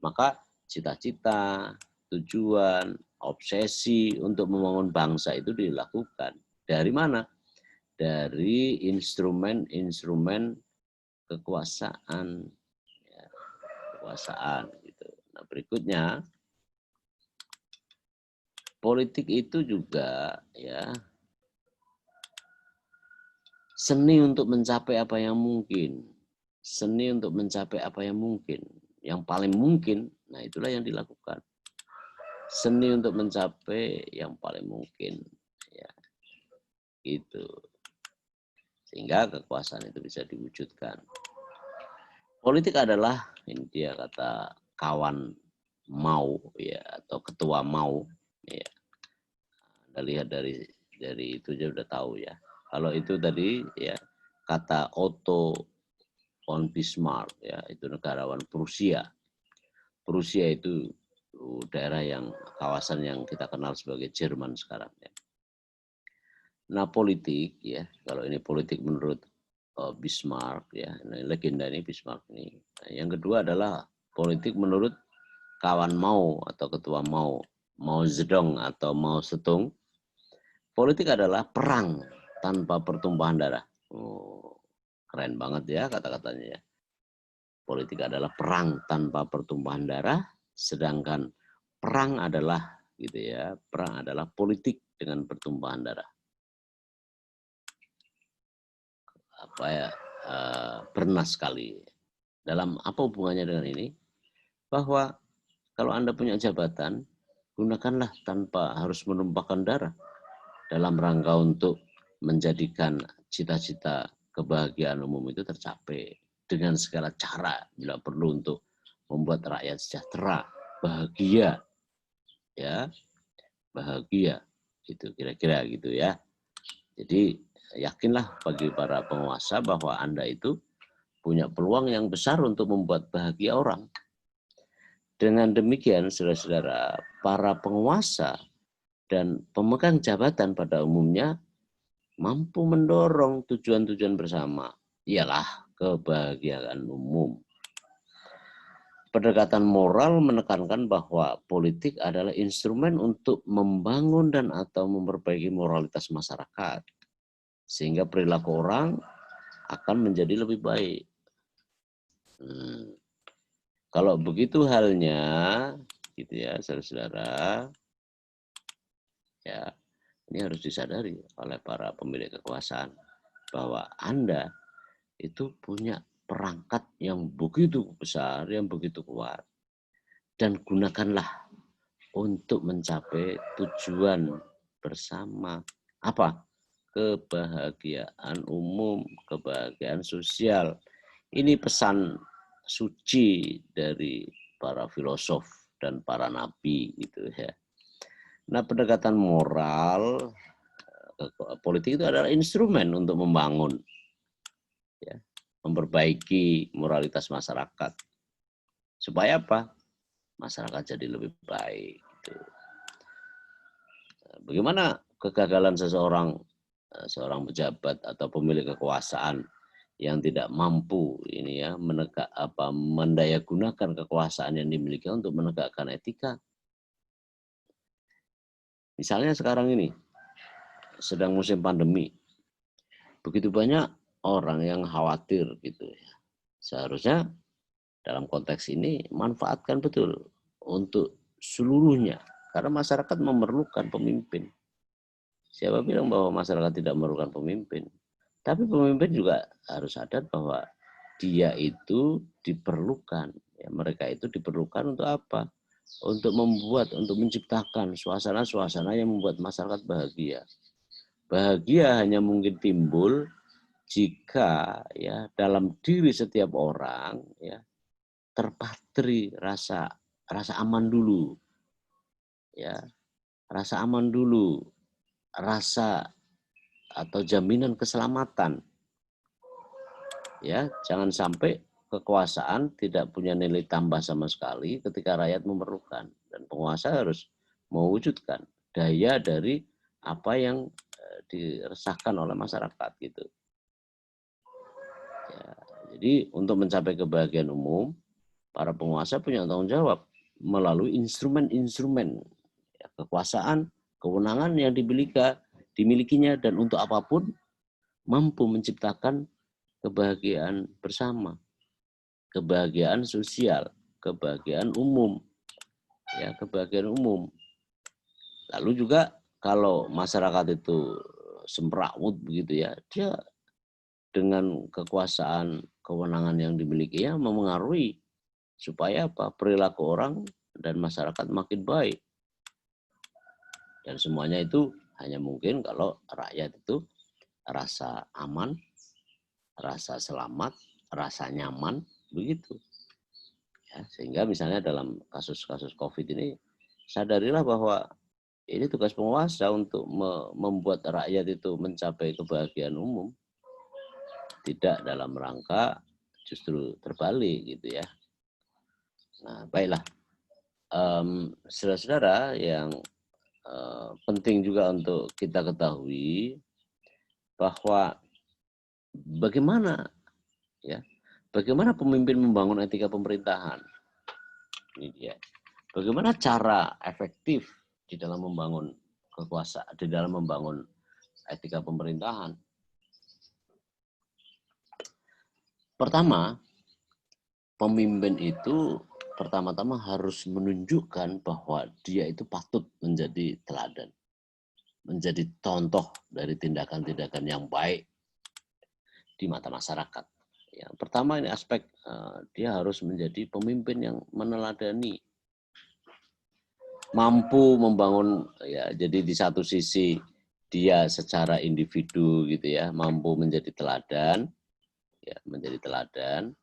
Maka cita-cita, tujuan, obsesi untuk membangun bangsa itu dilakukan. Dari mana? Dari instrumen-instrumen kekuasaan. Ya, kekuasaan gitu. Nah, berikutnya, politik itu juga ya seni untuk mencapai apa yang mungkin. Seni untuk mencapai apa yang mungkin. Yang paling mungkin, nah itulah yang dilakukan. Seni untuk mencapai yang paling mungkin. Ya, gitu. Sehingga kekuasaan itu bisa diwujudkan. Politik adalah, ini dia kata kawan mau, ya, atau ketua mau. Ya. Anda lihat dari itu aja udah tahu ya. Kalau itu tadi ya kata Otto von Bismarck, ya, itu negarawan Prusia. Prusia itu daerah yang kawasan yang kita kenal sebagai Jerman sekarang ya. Nah, politik ya, kalau ini politik menurut Bismarck ya, nah, legenda ini Bismarck ini. Nah, yang kedua adalah politik menurut kawan Mao atau ketua Mao, Mao Zedong atau Mao Zedong. Politik adalah perang tanpa pertumpahan darah. Oh, keren banget ya kata-katanya ya. Politik adalah perang tanpa pertumpahan darah, sedangkan perang adalah gitu ya, perang adalah politik dengan pertumpahan darah. Apa ya, bernas sekali. Dalam apa hubungannya dengan ini? Bahwa kalau Anda punya jabatan, gunakanlah tanpa harus menumpahkan darah dalam rangka untuk menjadikan cita-cita kebahagiaan umum itu tercapai dengan segala cara, bila perlu untuk membuat rakyat sejahtera, bahagia, ya, bahagia, itu kira-kira gitu ya. Jadi yakinlah bagi para penguasa bahwa Anda itu punya peluang yang besar untuk membuat bahagia orang. Dengan demikian, saudara-saudara, para penguasa dan pemegang jabatan pada umumnya mampu mendorong tujuan-tujuan bersama, ialah kebahagiaan umum. Pendekatan moral menekankan bahwa politik adalah instrumen untuk membangun dan atau memperbaiki moralitas masyarakat, sehingga perilaku orang akan menjadi lebih baik. Kalau begitu halnya, gitu ya, saudara-saudara, ya, ini harus disadari oleh para pemilik kekuasaan bahwa Anda itu punya perangkat yang begitu besar, yang begitu kuat, dan gunakanlah untuk mencapai tujuan bersama. Apa? Kebahagiaan umum, kebahagiaan sosial. Ini pesan suci dari para filosof dan para nabi gitu ya. Nah, pendekatan moral politik itu adalah instrumen untuk membangun, ya, memperbaiki moralitas masyarakat. Supaya apa? Masyarakat jadi lebih baik. Gitu. Bagaimana kegagalan seorang pejabat atau pemilik kekuasaan yang tidak mampu ini ya mendayagunakan kekuasaan yang dimiliki untuk menegakkan etika. Misalnya sekarang ini sedang musim pandemi, begitu banyak orang yang khawatir gitu ya. Seharusnya dalam konteks ini manfaatkan betul untuk seluruhnya karena masyarakat memerlukan pemimpin. Siapa bilang bahwa masyarakat tidak memerlukan pemimpin? Tapi pemimpin juga harus sadar bahwa dia itu diperlukan. Ya, mereka itu diperlukan untuk apa? Untuk menciptakan suasana-suasana yang membuat masyarakat bahagia. Bahagia hanya mungkin timbul jika ya dalam diri setiap orang ya terpatri rasa aman dulu. Ya, rasa aman dulu, rasa atau jaminan keselamatan. Ya, jangan sampai kekuasaan tidak punya nilai tambah sama sekali ketika rakyat memerlukan, dan penguasa harus mewujudkan daya dari apa yang diresahkan oleh masyarakat gitu. Ya, jadi untuk mencapai kebahagiaan umum, para penguasa punya tanggung jawab melalui instrumen-instrumen ya, kekuasaan, kewenangan yang dimilikinya dan untuk apapun mampu menciptakan kebahagiaan bersama, kebahagiaan sosial, kebahagiaan umum, ya kebahagiaan umum. Lalu juga kalau masyarakat itu semrawut begitu ya, dia dengan kekuasaan, kewenangan yang dimilikinya memengaruhi supaya apa? Perilaku orang dan masyarakat makin baik. Dan semuanya itu hanya mungkin kalau rakyat itu rasa aman, rasa selamat, rasa nyaman, begitu. Ya, sehingga misalnya dalam kasus-kasus COVID ini, sadarilah bahwa ini tugas penguasa untuk membuat rakyat itu mencapai kebahagiaan umum, tidak dalam rangka justru terbalik gitu ya. Nah, baiklah, saudara-saudara yang penting juga untuk kita ketahui bahwa bagaimana ya, bagaimana pemimpin membangun etika pemerintahan. Ini dia. Bagaimana cara efektif di dalam membangun kekuasaan, di dalam membangun etika pemerintahan. Pertama, pemimpin itu pertama-tama harus menunjukkan bahwa dia itu patut menjadi teladan, menjadi contoh dari tindakan-tindakan yang baik di mata masyarakat. Yang pertama ini aspek dia harus menjadi pemimpin yang meneladani, mampu membangun ya. Jadi di satu sisi dia secara individu gitu ya, mampu menjadi teladan, ya menjadi teladan.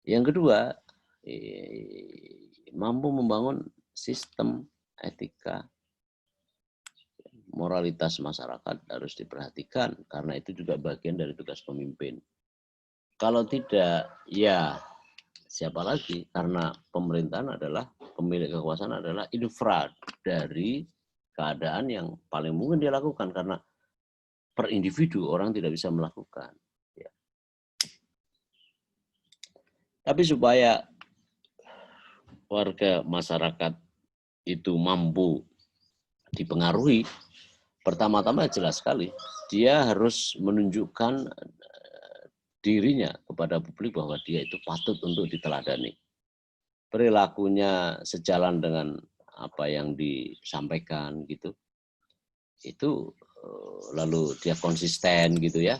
Yang kedua, mampu membangun sistem etika, moralitas masyarakat harus diperhatikan karena itu juga bagian dari tugas pemimpin. Kalau tidak, ya siapa lagi? Karena pemerintahan adalah, pemilik kekuasaan adalah infra dari keadaan yang paling mungkin dia lakukan karena per individu orang tidak bisa melakukan. Ya. Tapi supaya warga masyarakat itu mampu dipengaruhi, pertama-tama jelas sekali dia harus menunjukkan dirinya kepada publik bahwa dia itu patut untuk diteladani. Perilakunya sejalan dengan apa yang disampaikan gitu. Itu lalu dia konsisten gitu ya.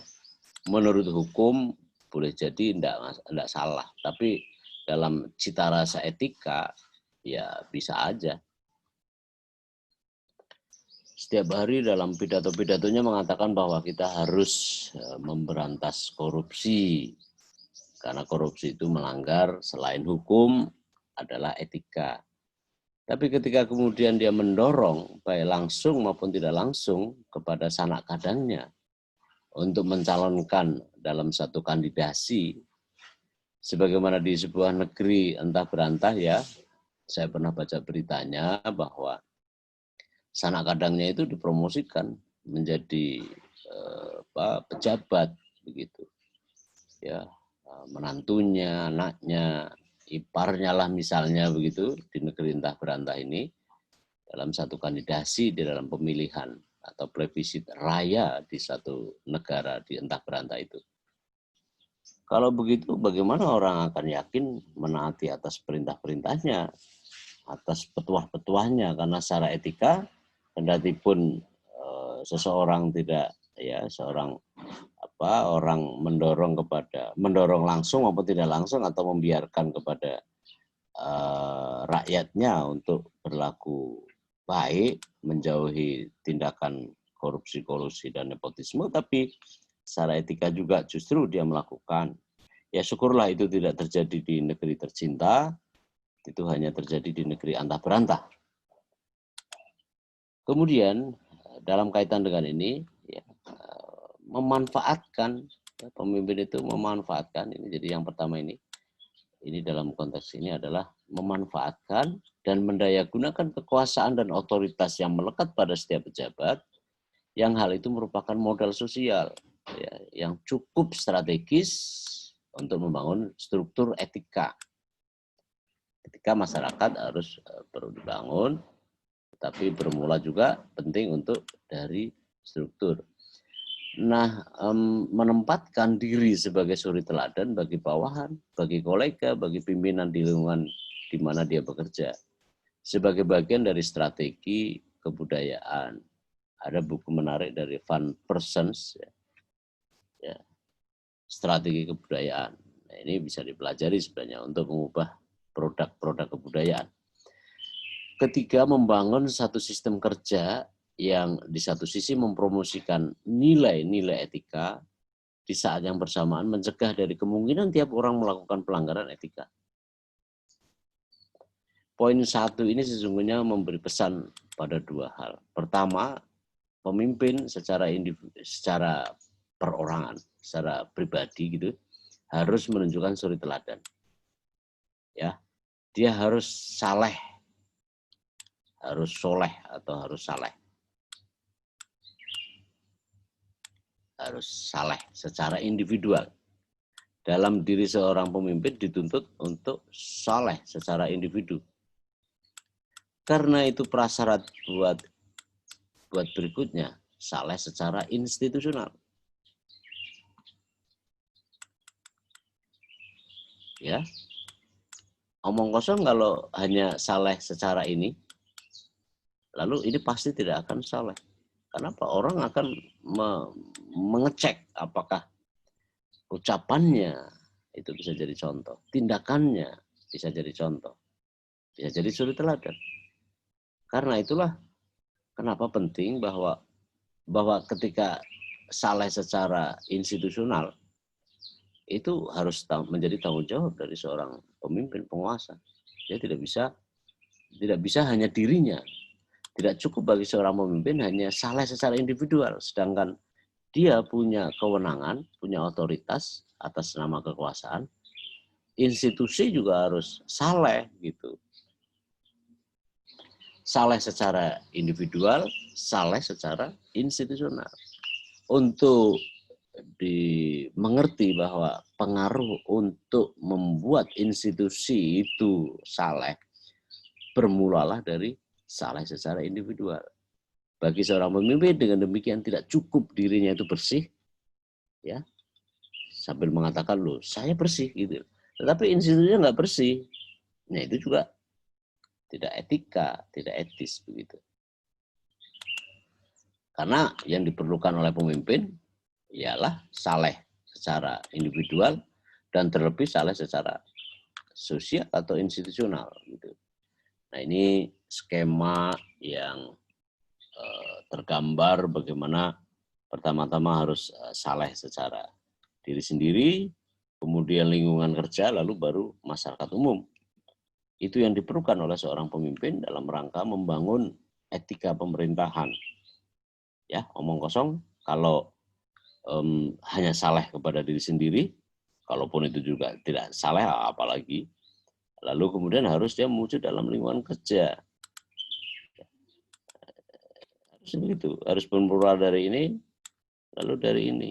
Menurut hukum boleh jadi enggak salah, tapi dalam cita rasa etika ya bisa aja. setiap hari dalam pidato-pidatonya mengatakan bahwa kita harus memberantas korupsi. Karena korupsi itu melanggar selain hukum adalah etika. Tapi ketika kemudian dia mendorong baik langsung maupun tidak langsung kepada sanak kadangnya untuk mencalonkan dalam satu kandidasi, sebagaimana di sebuah negeri entah berantah ya, saya pernah baca beritanya bahwa sanak kadangnya itu dipromosikan menjadi pejabat begitu, ya, menantunya, anaknya, iparnya lah misalnya begitu di negeri entah berantah ini dalam satu kandidasi di dalam pemilihan atau plebissit raya di satu negara di entah berantah itu. Kalau begitu bagaimana orang akan yakin menaati atas perintah-perintahnya, atas petuah-petuahnya, karena secara etika kendati pun seseorang tidak ya seorang orang mendorong langsung maupun tidak langsung atau membiarkan kepada rakyatnya untuk berlaku baik, menjauhi tindakan korupsi dan nepotisme, tapi secara etika juga justru dia melakukan. Ya syukurlah itu tidak terjadi di negeri tercinta, itu hanya terjadi di negeri antah berantah. Kemudian dalam kaitan dengan ini, ya, memanfaatkan, ya, pemimpin itu memanfaatkan, ini jadi yang pertama ini dalam konteks ini adalah memanfaatkan dan mendayagunakan kekuasaan dan otoritas yang melekat pada setiap pejabat, yang hal itu merupakan modal sosial ya, yang cukup strategis untuk membangun struktur etika. Etika masyarakat harus perlu dibangun, tapi bermula juga penting untuk dari struktur. Nah, menempatkan diri sebagai suri teladan bagi bawahan, bagi kolega, bagi pimpinan di lingkungan di mana dia bekerja. Sebagai bagian dari strategi kebudayaan. Ada buku menarik dari Van Persens, ya, strategi kebudayaan. Nah, ini bisa dipelajari sebenarnya untuk mengubah produk-produk kebudayaan. Ketiga, membangun satu sistem kerja yang di satu sisi mempromosikan nilai-nilai etika, di saat yang bersamaan mencegah dari kemungkinan tiap orang melakukan pelanggaran etika. Poin 1 ini sesungguhnya memberi pesan pada dua hal. Pertama, pemimpin secara perorangan, secara pribadi gitu, harus menunjukkan suri teladan. Ya, dia harus saleh, harus soleh atau harus saleh. Harus saleh secara individual. Dalam diri seorang pemimpin dituntut untuk saleh secara individu. Karena itu prasyarat buat berikutnya, saleh secara institusional. Ya. Omong kosong kalau hanya saleh secara ini, lalu ini pasti tidak akan saleh. Kenapa? Orang akan mengecek apakah ucapannya itu bisa jadi contoh, tindakannya bisa jadi contoh, bisa jadi suri teladan. Karena itulah kenapa penting bahwa ketika saleh secara institusional itu harus menjadi tanggung jawab dari seorang pemimpin penguasa. Dia tidak bisa hanya dirinya. Tidak cukup bagi seorang pemimpin hanya saleh secara individual, sedangkan dia punya kewenangan, punya otoritas atas nama kekuasaan. Institusi juga harus saleh gitu. Saleh secara individual, saleh secara institusional. Untuk dimengerti bahwa pengaruh untuk membuat institusi itu saleh bermulalah dari saleh secara individual. Bagi seorang pemimpin dengan demikian tidak cukup dirinya itu bersih, ya, sambil mengatakan loh saya bersih gitu. Tetapi institusinya nggak bersih, nah itu juga tidak etika, tidak etis begitu. Karena yang diperlukan oleh pemimpin ialah saleh secara individual dan terlebih saleh secara sosial atau institusional gitu. Nah ini skema yang tergambar bagaimana pertama-tama harus saleh secara diri sendiri, kemudian lingkungan kerja, lalu baru masyarakat umum. Itu yang diperlukan oleh seorang pemimpin dalam rangka membangun etika pemerintahan. Ya, omong kosong, kalau hanya saleh kepada diri sendiri, kalaupun itu juga tidak saleh apalagi, lalu kemudian harus dia muncul dalam lingkungan kerja. Harus begitu, harus bermula dari ini, lalu dari ini.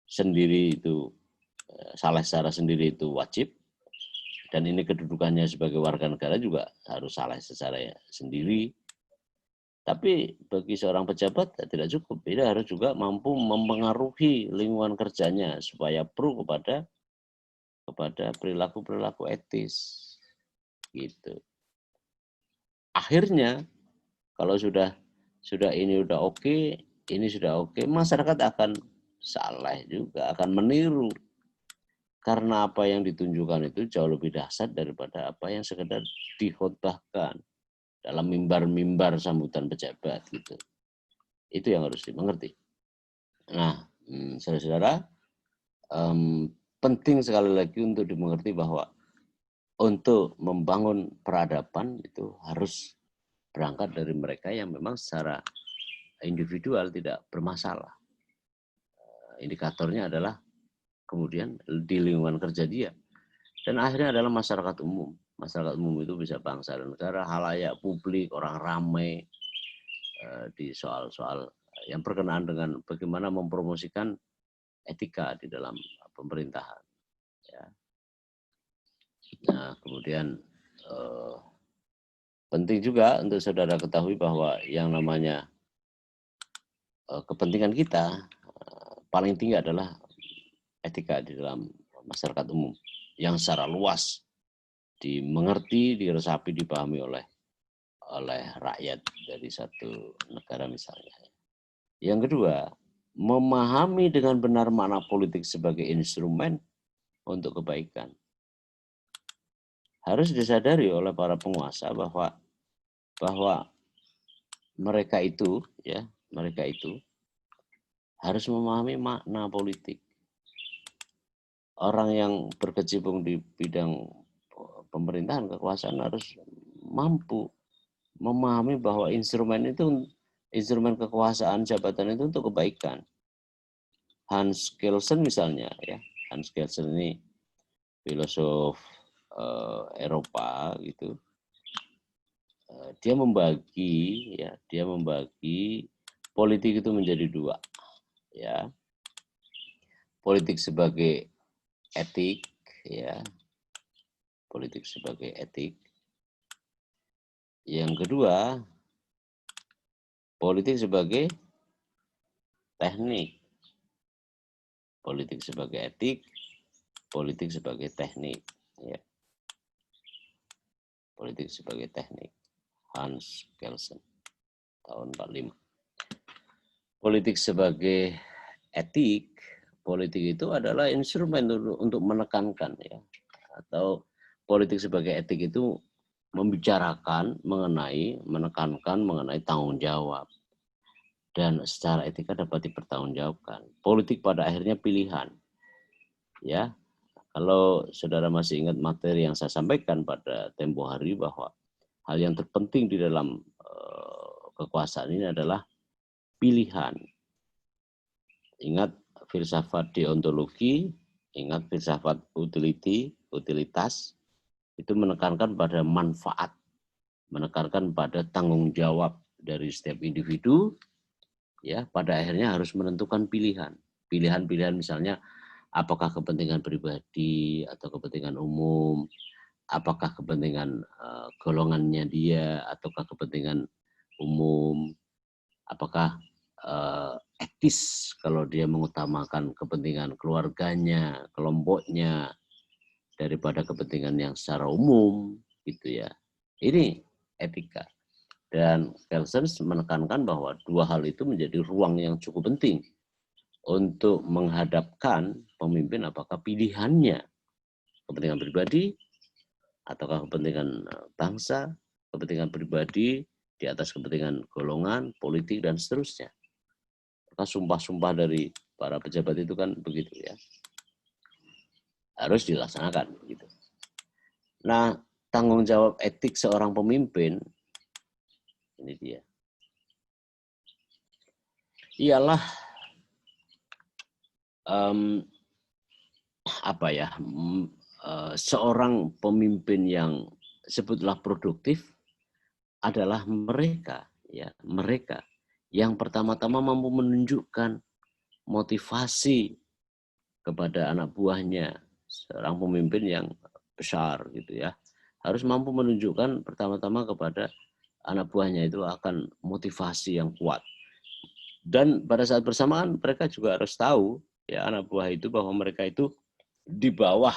Sendiri itu, saleh secara sendiri itu wajib, dan ini kedudukannya sebagai warga negara juga harus saleh secara sendiri. Tapi bagi seorang pejabat tidak cukup, dia harus juga mampu mempengaruhi lingkungan kerjanya supaya pro kepada perilaku-perilaku etis. Gitu. Akhirnya kalau sudah ini udah oke, ini sudah oke, masyarakat akan saleh juga, akan meniru. Karena apa yang ditunjukkan itu jauh lebih dahsyat daripada apa yang sekedar dikhotbahkan dalam mimbar-mimbar sambutan pejabat gitu. Itu yang harus dimengerti. Nah, saudara-saudara, penting sekali lagi untuk dimengerti bahwa untuk membangun peradaban itu harus berangkat dari mereka yang memang secara individual tidak bermasalah. Indikatornya adalah kemudian di lingkungan kerja dia. Dan akhirnya adalah masyarakat umum. Masyarakat umum itu bisa bangsa dan negara, halayak publik, orang ramai di soal-soal yang berkenaan dengan bagaimana mempromosikan etika di dalam pemerintahan. Ya. Nah, kemudian penting juga untuk saudara ketahui bahwa yang namanya kepentingan kita paling tinggi adalah etika di dalam masyarakat umum yang secara luas dimengerti, diresapi, dipahami oleh rakyat dari satu negara misalnya. Yang kedua, memahami dengan benar makna politik sebagai instrumen untuk kebaikan. Harus disadari oleh para penguasa bahwa mereka itu harus memahami makna politik. Orang yang berkecimpung di bidang pemerintahan kekuasaan harus mampu memahami bahwa instrumen kekuasaan jabatan itu untuk kebaikan. Hans Kelsen misalnya, ya, Hans Kelsen ini filosof Eropa gitu. Dia membagi politik itu menjadi dua, ya. Politik sebagai etik, ya. Politik sebagai etik. Yang kedua, politik sebagai teknik. Politik sebagai etik, politik sebagai teknik, ya. Politik sebagai teknik. Hans Kelsen tahun 45. Politik sebagai etik, politik itu adalah instrumen untuk menekankan, ya. Atau politik sebagai etik itu membicarakan menekankan mengenai tanggung jawab. Dan secara etika dapat dipertanggungjawabkan. Politik pada akhirnya pilihan. Ya. Kalau saudara masih ingat materi yang saya sampaikan pada tempo hari bahwa hal yang terpenting di dalam kekuasaan ini adalah pilihan. Ingat filsafat deontologi, ingat filsafat utilitas, itu menekankan pada manfaat, menekankan pada tanggung jawab dari setiap individu, ya, pada akhirnya harus menentukan pilihan. Pilihan-pilihan misalnya apakah kepentingan pribadi atau kepentingan umum, apakah kepentingan golongannya dia ataukah kepentingan umum, apakah etis kalau dia mengutamakan kepentingan keluarganya, kelompoknya daripada kepentingan yang secara umum, gitu ya. Ini etika. Dan Kelsen menekankan bahwa dua hal itu menjadi ruang yang cukup penting untuk menghadapkan pemimpin apakah pilihannya kepentingan pribadi ataukah kepentingan bangsa, kepentingan pribadi di atas kepentingan golongan, politik, dan seterusnya. Maka sumpah-sumpah dari para pejabat itu kan begitu ya. Harus dilaksanakan. Gitu. Nah, tanggung jawab etik seorang pemimpin, ini dia. Ialah seorang pemimpin yang sebutlah produktif adalah mereka yang pertama-tama mampu menunjukkan motivasi kepada anak buahnya. Seorang pemimpin yang besar gitu ya, harus mampu menunjukkan pertama-tama kepada anak buahnya itu akan motivasi yang kuat. Dan pada saat bersamaan mereka juga harus tahu ya, anak buah itu, bahwa mereka itu di bawah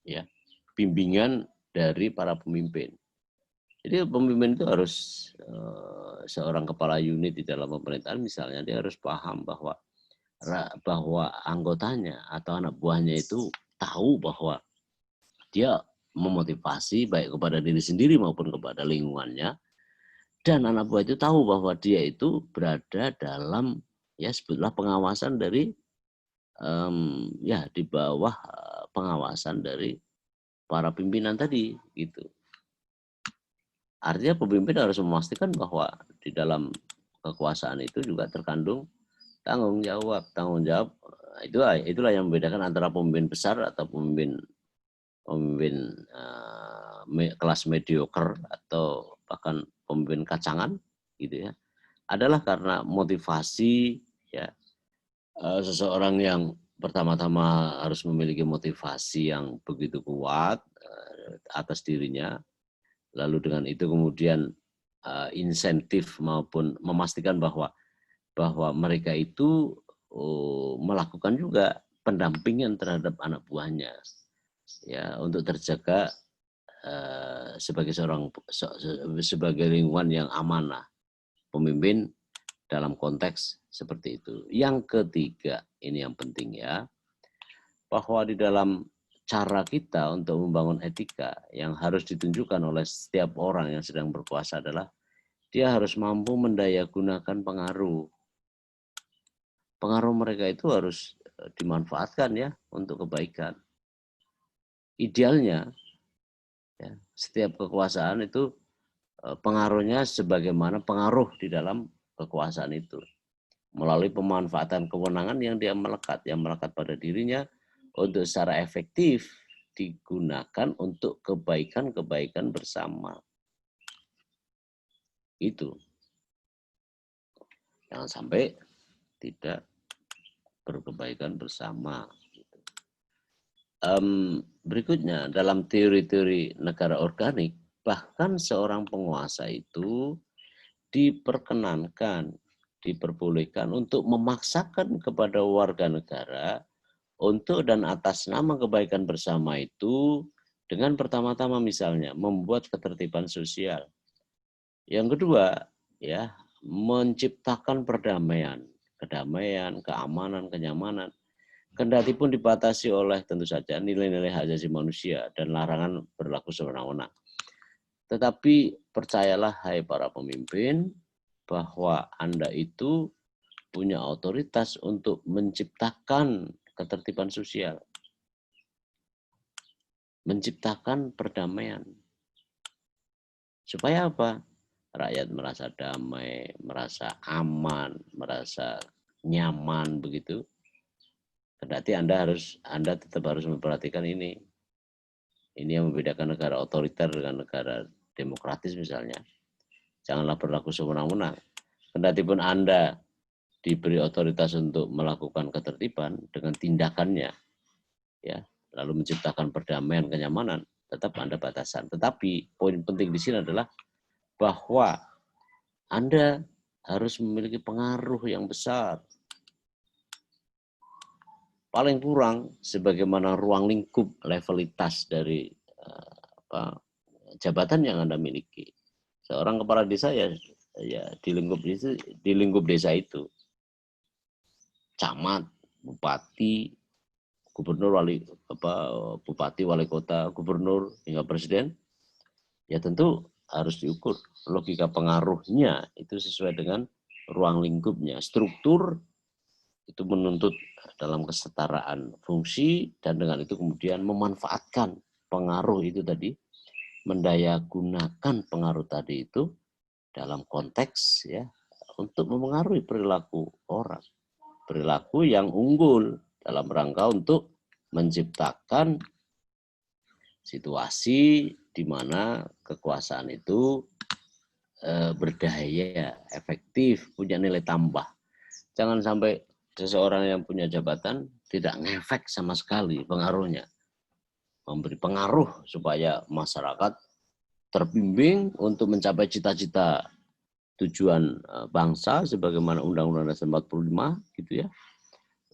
ya bimbingan dari para pemimpin. Jadi pemimpin itu harus seorang kepala unit di dalam pemerintahan misalnya, dia harus paham bahwa anggotanya atau anak buahnya itu tahu bahwa dia memotivasi baik kepada diri sendiri maupun kepada lingkungannya, dan anak buah itu tahu bahwa dia itu berada dalam ya sebutlah pengawasan dari di bawah pengawasan dari para pimpinan tadi gitu. Artinya pemimpin harus memastikan bahwa di dalam kekuasaan itu juga terkandung tanggung jawab. Tanggung jawab itulah yang membedakan antara pemimpin besar atau pemimpin kelas mediocre atau bahkan pemimpin kacangan gitu ya. Adalah karena motivasi ya, seseorang yang pertama-tama harus memiliki motivasi yang begitu kuat atas dirinya. Lalu dengan itu kemudian insentif maupun memastikan bahwa mereka itu melakukan juga pendampingan terhadap anak buahnya ya, untuk terjaga sebagai lingkungan yang amanah. Pemimpin dalam konteks seperti itu. Yang ketiga, ini yang penting ya, bahwa di dalam cara kita untuk membangun etika yang harus ditunjukkan oleh setiap orang yang sedang berkuasa adalah dia harus mampu mendayagunakan pengaruh. Pengaruh mereka itu harus dimanfaatkan ya untuk kebaikan. Idealnya ya, setiap kekuasaan itu pengaruhnya sebagaimana pengaruh di dalam kekuasaan itu. Melalui pemanfaatan kewenangan yang dia melekat pada dirinya untuk secara efektif digunakan untuk kebaikan-kebaikan bersama. Itu. Jangan sampai tidak berkebaikan bersama. Berikutnya, dalam teori-teori negara organik, bahkan seorang penguasa itu diperbolehkan untuk memaksakan kepada warga negara untuk dan atas nama kebaikan bersama itu dengan pertama-tama misalnya membuat ketertiban sosial. Yang kedua, ya, menciptakan perdamaian, kedamaian, keamanan, kenyamanan. Kendati pun dibatasi oleh tentu saja nilai-nilai hak asasi manusia dan larangan berlaku sewenang-wenang. Tetapi percayalah hai para pemimpin bahwa Anda itu punya otoritas untuk menciptakan ketertiban sosial, menciptakan perdamaian. Supaya apa? Rakyat merasa damai, merasa aman, merasa nyaman begitu. Kendati Anda tetap harus memperhatikan ini. Ini yang membedakan negara otoriter dengan negara demokratis misalnya. Janganlah berlaku sewenang-wenang. Kendati pun Anda diberi otoritas untuk melakukan ketertiban dengan tindakannya, ya, lalu menciptakan perdamaian, kenyamanan, tetap Anda batasan. Tetapi poin penting di sini adalah bahwa Anda harus memiliki pengaruh yang besar. Paling kurang sebagaimana ruang lingkup levelitas dari jabatan yang Anda miliki. Seorang kepala desa ya di lingkup desa itu. Camat, bupati, gubernur, bupati, wali kota, gubernur hingga presiden. Ya tentu harus diukur. Logika pengaruhnya itu sesuai dengan ruang lingkupnya. Struktur itu menuntut dalam kesetaraan fungsi, dan dengan itu kemudian memanfaatkan pengaruh itu tadi, mendayagunakan pengaruh tadi itu dalam konteks ya untuk memengaruhi perilaku orang, perilaku yang unggul dalam rangka untuk menciptakan situasi di mana kekuasaan itu berdaya, efektif, punya nilai tambah. Jangan sampai seseorang yang punya jabatan tidak ngefek sama sekali pengaruhnya. Memberi pengaruh supaya masyarakat terbimbing untuk mencapai cita-cita tujuan bangsa sebagaimana Undang-Undang Dasar 45 gitu ya.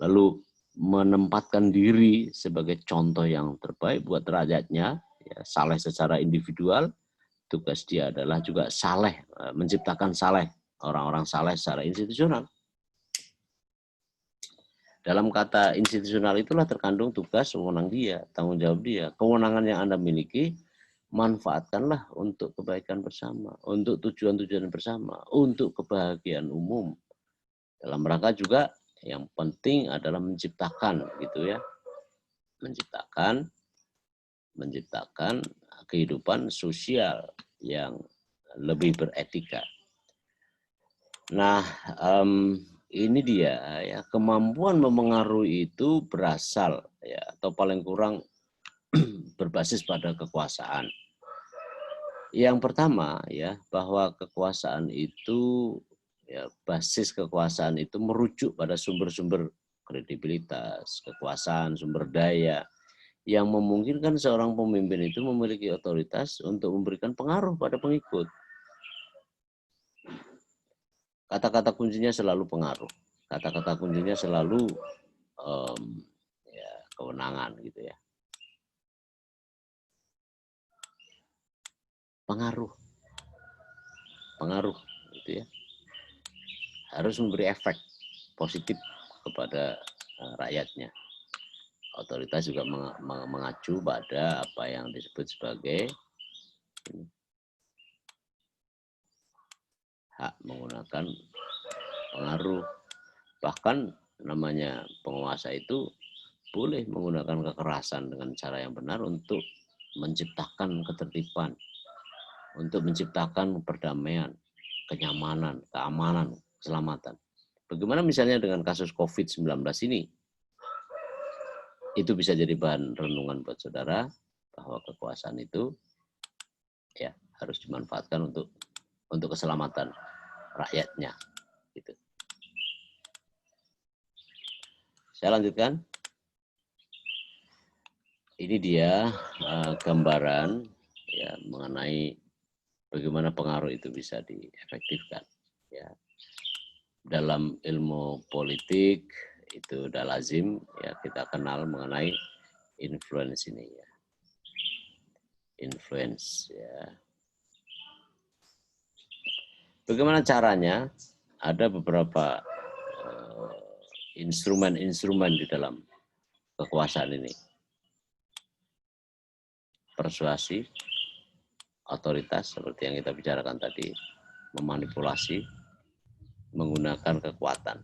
Lalu menempatkan diri sebagai contoh yang terbaik buat rakyatnya, ya, saleh secara individual, tugas dia adalah juga saleh, menciptakan saleh, orang-orang saleh secara institusional. Dalam kata institusional itulah terkandung tugas, wewenang dia, tanggung jawab dia. Kewenangan yang Anda miliki, manfaatkanlah untuk kebaikan bersama, untuk tujuan-tujuan bersama, untuk kebahagiaan umum. Dalam rangka juga yang penting adalah menciptakan gitu ya. Menciptakan kehidupan sosial yang lebih beretika. Nah, ini dia ya, kemampuan memengaruhi itu berasal ya atau paling kurang berbasis pada kekuasaan. Yang pertama ya, bahwa kekuasaan itu ya, basis kekuasaan itu merujuk pada sumber-sumber kredibilitas, kekuasaan, sumber daya yang memungkinkan seorang pemimpin itu memiliki otoritas untuk memberikan pengaruh pada pengikut. Kata-kata kuncinya selalu pengaruh. Kata-kata kuncinya selalu ya, kewenangan gitu ya. Pengaruh gitu ya. Harus memberi efek positif kepada rakyatnya. Otoritas juga mengacu pada apa yang disebut sebagai hak menggunakan pengaruh. Bahkan namanya penguasa itu boleh menggunakan kekerasan dengan cara yang benar untuk menciptakan ketertiban, untuk menciptakan perdamaian, kenyamanan, keamanan, keselamatan. Bagaimana misalnya dengan kasus COVID-19 ini? Itu bisa jadi bahan renungan buat saudara bahwa kekuasaan itu ya harus dimanfaatkan untuk keselamatan rakyatnya. Gitu. Saya lanjutkan. Ini dia gambaran ya mengenai bagaimana pengaruh itu bisa diefektifkan. Ya. Dalam ilmu politik itu udah lazim ya kita kenal mengenai influence ini ya. Influence ya. Bagaimana caranya? Ada beberapa instrumen-instrumen di dalam kekuasaan ini. Persuasi, otoritas seperti yang kita bicarakan tadi, memanipulasi, menggunakan kekuatan.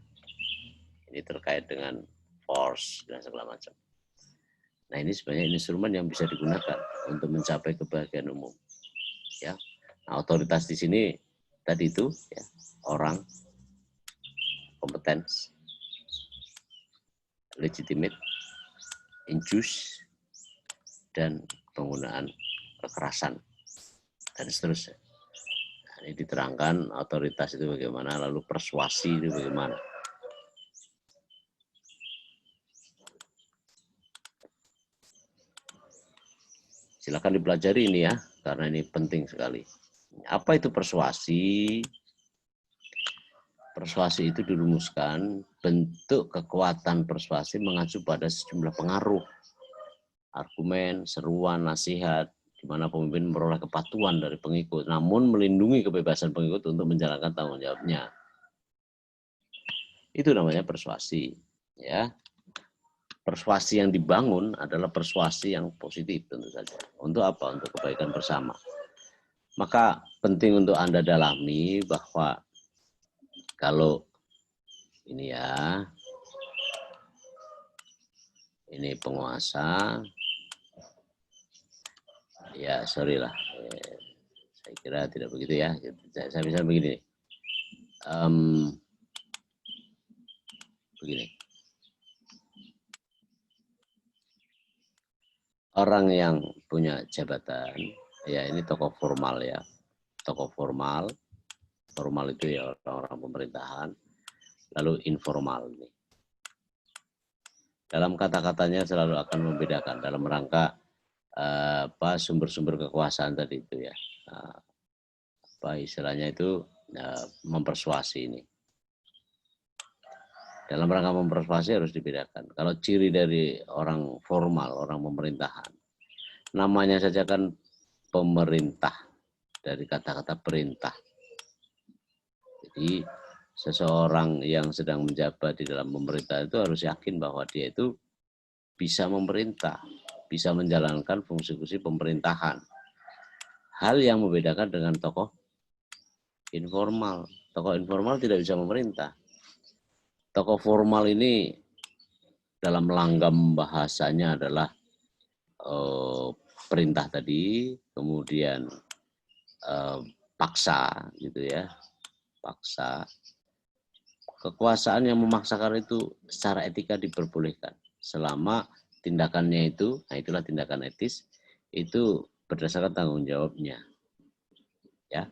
Ini terkait dengan force dan segala macam. Nah, ini sebenarnya instrumen yang bisa digunakan untuk mencapai kebahagiaan umum. Ya. Nah, otoritas di sini tadi itu ya, orang, kompetens, legitimate, injust, dan penggunaan kekerasan dan seterusnya. Nah, ini diterangkan otoritas itu bagaimana, lalu persuasi itu bagaimana. Silakan dipelajari ini ya, karena ini penting sekali. Apa itu persuasi? Persuasi itu dirumuskan, bentuk kekuatan persuasi mengacu pada sejumlah pengaruh, argumen, seruan, nasihat, di mana pemimpin memperoleh kepatuhan dari pengikut, namun melindungi kebebasan pengikut untuk menjalankan tanggung jawabnya. Itu namanya persuasi. Ya. Persuasi yang dibangun adalah persuasi yang positif tentu saja. Untuk apa? Untuk kebaikan bersama. Maka penting untuk Anda dalami bahwa kalau ini ya, ini penguasa, ya sorry lah, saya kira tidak begitu ya. Saya bisa begini, begini. Orang yang punya jabatan, ya ini tokoh formal ya, tokoh formal, formal itu ya orang-orang pemerintahan, lalu informal nih. Dalam kata-katanya selalu akan membedakan dalam rangka sumber-sumber kekuasaan tadi itu ya, apa istilahnya itu mempersuasi ini. Dalam rangka mempersuasi harus dibedakan. Kalau ciri dari orang formal, orang pemerintahan, namanya saja kan pemerintah, dari kata-kata perintah. Jadi seseorang yang sedang menjabat di dalam pemerintah itu harus yakin bahwa dia itu bisa memerintah, bisa menjalankan fungsi-fungsi pemerintahan. Hal yang membedakan dengan tokoh informal. Tokoh informal tidak bisa memerintah. Tokoh formal ini dalam langgam bahasanya adalah perintah tadi, kemudian paksa gitu ya, paksa. Kekuasaan yang memaksakan itu secara etika diperbolehkan selama tindakannya itu, nah itulah tindakan etis, itu berdasarkan tanggung jawabnya. Ya,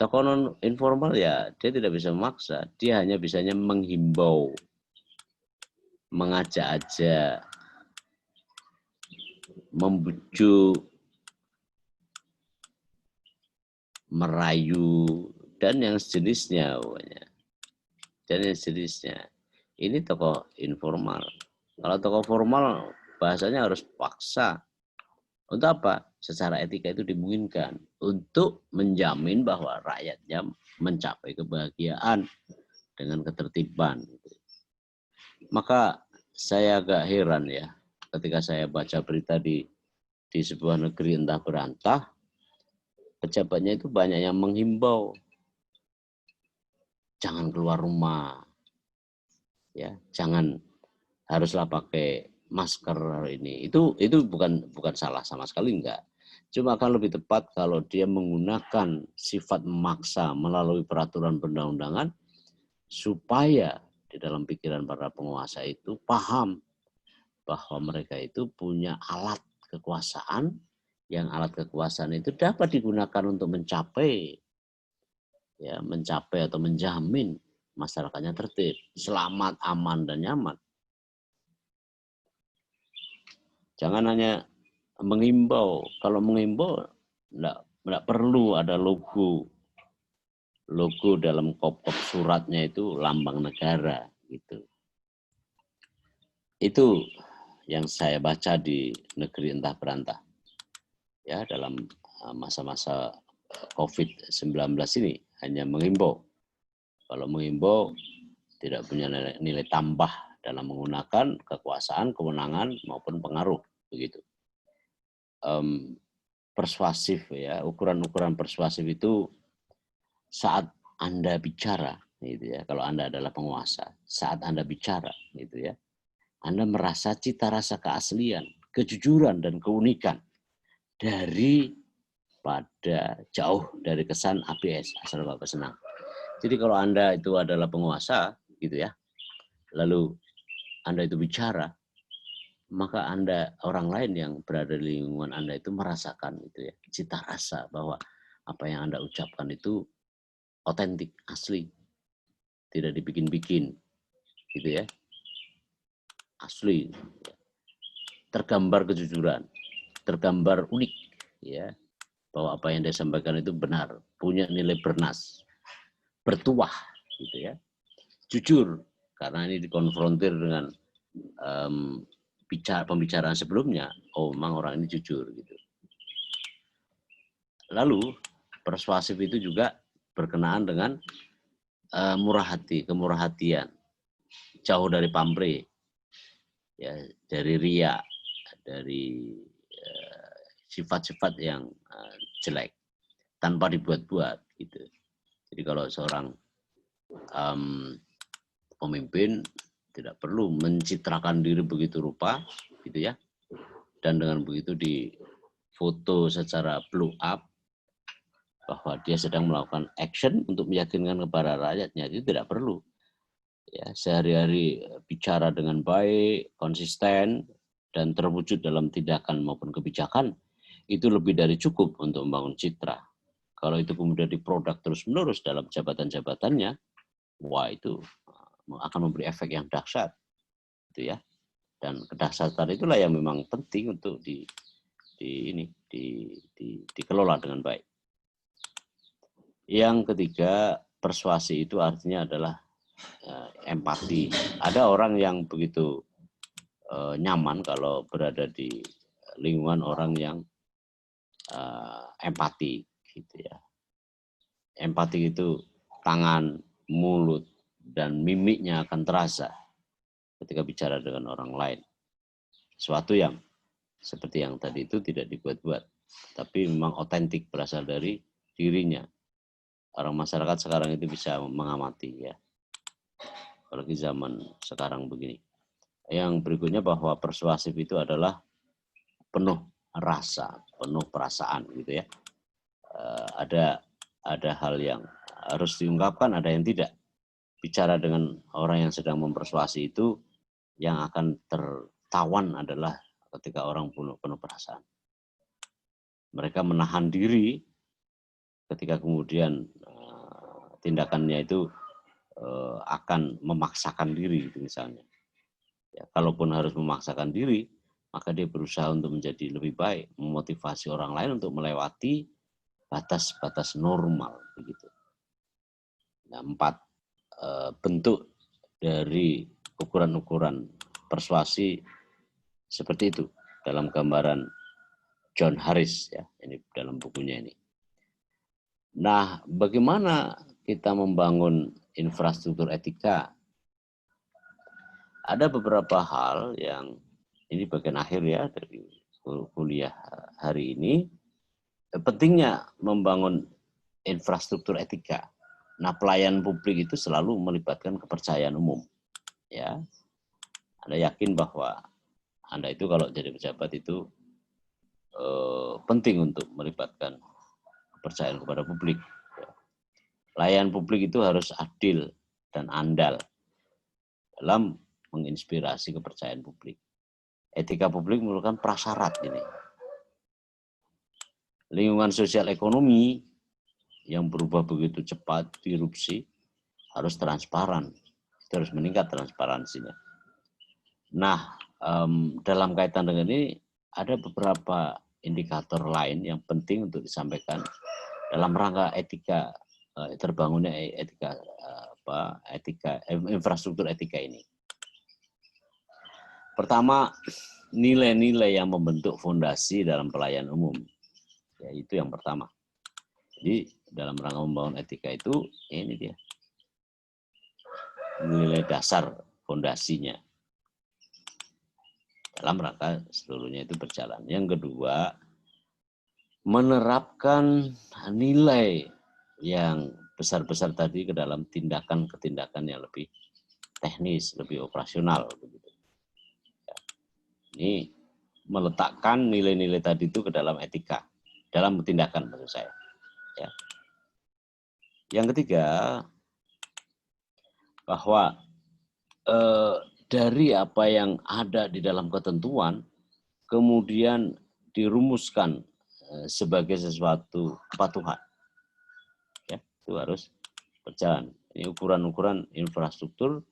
tokoh non informal ya dia tidak bisa memaksa, dia hanya bisanya menghimbau, mengajak-ajak, membujuk, merayu, dan yang sejenisnya. Dan yang sejenisnya. Ini tokoh informal. Kalau tokoh formal bahasanya harus paksa. Untuk apa? Secara etika itu dimungkinkan. Untuk menjamin bahwa rakyatnya mencapai kebahagiaan dengan ketertiban. Maka saya agak heran ya ketika saya baca berita di sebuah negeri entah berantah, pejabatnya itu banyak yang menghimbau jangan keluar rumah, ya, jangan, haruslah pakai masker hari ini. Itu bukan salah sama sekali, enggak. Cuma akan lebih tepat kalau dia menggunakan sifat memaksa melalui peraturan perundang-undangan supaya di dalam pikiran para penguasa itu paham bahwa mereka itu punya alat kekuasaan, yang alat kekuasaan itu dapat digunakan untuk mencapai atau menjamin masyarakatnya tertib, selamat, aman, dan nyaman. Jangan hanya menghimbau. Kalau menghimbau, enggak perlu ada logo. Logo dalam kotak suratnya itu lambang negara. Gitu. Itu yang saya baca di negeri entah berantah. Ya, dalam masa-masa COVID-19 ini hanya menghimbau. Kalau menghimbau tidak punya nilai tambah dalam menggunakan kekuasaan, kewenangan maupun pengaruh, begitu. Persuasif ya, ukuran-ukuran persuasif itu saat Anda bicara, gitu ya. Kalau Anda adalah penguasa, saat Anda bicara, gitu ya, Anda merasa cita rasa keaslian, kejujuran dan keunikan dari pada jauh dari kesan ABS, asal Bapak senang. Jadi kalau Anda itu adalah penguasa, gitu ya, lalu Anda itu bicara, maka Anda, orang lain yang berada di lingkungan Anda itu merasakan itu ya, cita rasa bahwa apa yang Anda ucapkan itu otentik, asli, tidak dibikin-bikin, gitu ya, asli, tergambar kejujuran, tergambar unik, ya, bahwa apa yang dia sampaikan itu benar, punya nilai bernas, bertuah, gitu ya, jujur, karena ini dikonfrontir dengan pembicaraan sebelumnya, oh memang orang ini jujur, gitu. Lalu persuasif itu juga berkenaan dengan murah hati, kemurah hatian, jauh dari pamrih, ya, dari riya, dari sifat-sifat yang jelek. tanpa dibuat-buat gitu. Jadi kalau seorang pemimpin tidak perlu mencitrakan diri begitu rupa gitu ya, dan dengan begitu difoto secara blow up bahwa dia sedang melakukan action untuk meyakinkan kepada rakyatnya, itu tidak perlu. Ya, sehari-hari bicara dengan baik, konsisten, dan terwujud dalam tindakan maupun kebijakan, itu lebih dari cukup untuk membangun citra. Kalau itu kemudian diproduk terus-menerus dalam jabatan-jabatannya, wah itu akan memberi efek yang dahsyat, gitu ya. Dan kedahsyatan itulah yang memang penting untuk dikelola dengan baik. Yang ketiga, persuasi itu artinya adalah empati. Ada orang yang begitu nyaman kalau berada di lingkungan orang yang empati, gitu ya. Empati itu tangan, mulut, dan mimiknya akan terasa ketika bicara dengan orang lain. Sesuatu yang seperti yang tadi itu tidak dibuat-buat, tapi memang otentik, berasal dari dirinya. Orang masyarakat sekarang itu bisa mengamati ya. Apalagi zaman sekarang begini. Yang berikutnya bahwa persuasif itu adalah penuh rasa, penuh perasaan gitu ya. Ada hal yang harus diungkapkan, ada yang tidak. Bicara dengan orang yang sedang mempersuasi itu, yang akan tertawan adalah ketika orang penuh perasaan. Mereka menahan diri ketika kemudian tindakannya itu akan memaksakan diri gitu misalnya. Ya, kalaupun harus memaksakan diri, maka dia berusaha untuk menjadi lebih baik, memotivasi orang lain untuk melewati batas-batas normal begitu. Nah, 4 bentuk dari ukuran-ukuran persuasi seperti itu dalam gambaran John Harris ya, ini dalam bukunya ini. Nah, bagaimana kita membangun infrastruktur etika? Ada beberapa hal yang ini bagian akhir ya dari kuliah hari ini. Pentingnya membangun infrastruktur etika. Nah, pelayan publik itu selalu melibatkan kepercayaan umum. Ya, Anda yakin bahwa Anda itu kalau jadi pejabat itu penting untuk melibatkan kepercayaan kepada publik. Layanan publik itu harus adil dan andal dalam menginspirasi kepercayaan publik. Etika publik merupakan prasyarat ini. Lingkungan sosial ekonomi yang berubah begitu cepat, disrupsi, harus transparan. Terus meningkat transparansinya. Nah, dalam kaitan dengan ini, ada beberapa indikator lain yang penting untuk disampaikan dalam rangka etika, terbangunnya infrastruktur etika ini. Pertama, nilai-nilai yang membentuk fondasi dalam pelayanan umum. Ya, itu yang pertama. Jadi dalam rangka membangun etika itu, ini dia. Nilai dasar fondasinya. Dalam rangka seluruhnya itu berjalan. Yang kedua, menerapkan nilai yang besar-besar tadi ke dalam tindakan-ketindakan yang lebih teknis, lebih operasional. Ini meletakkan nilai-nilai tadi itu ke dalam etika, dalam tindakan maksud saya. Ya. Yang ketiga, bahwa dari apa yang ada di dalam ketentuan, kemudian dirumuskan sebagai sesuatu kepatuhan. Ya, itu harus berjalan. Ini ukuran-ukuran infrastruktur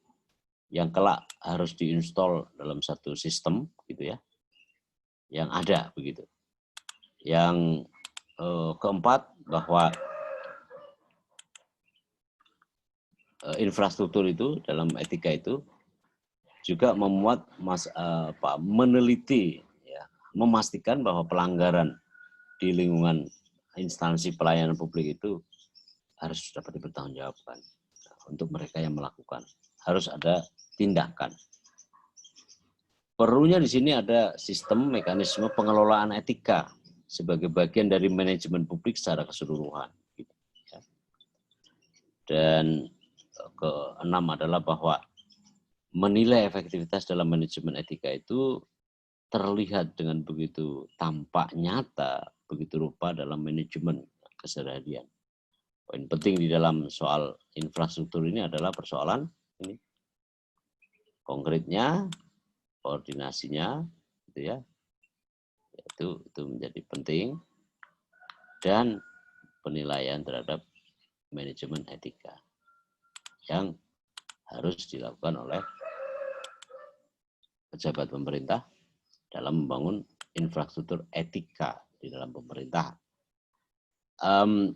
yang kelak harus diinstal dalam satu sistem gitu ya, yang ada begitu. Yang keempat, bahwa infrastruktur itu dalam etika itu juga memuat meneliti ya, memastikan bahwa pelanggaran di lingkungan instansi pelayanan publik itu harus dapat dipertanggungjawabkan. Untuk mereka yang melakukan harus ada tindakan. Perlunya di sini ada sistem mekanisme pengelolaan etika sebagai bagian dari manajemen publik secara keseluruhan. Gitu, ya. Dan keenam adalah bahwa menilai efektivitas dalam manajemen etika itu terlihat dengan begitu tampak nyata, begitu rupa dalam manajemen keseharian. Poin penting di dalam soal infrastruktur ini adalah persoalan ini konkretnya, koordinasinya, gitu ya, itu menjadi penting, dan penilaian terhadap manajemen etika yang harus dilakukan oleh pejabat pemerintah dalam membangun infrastruktur etika di dalam pemerintahan.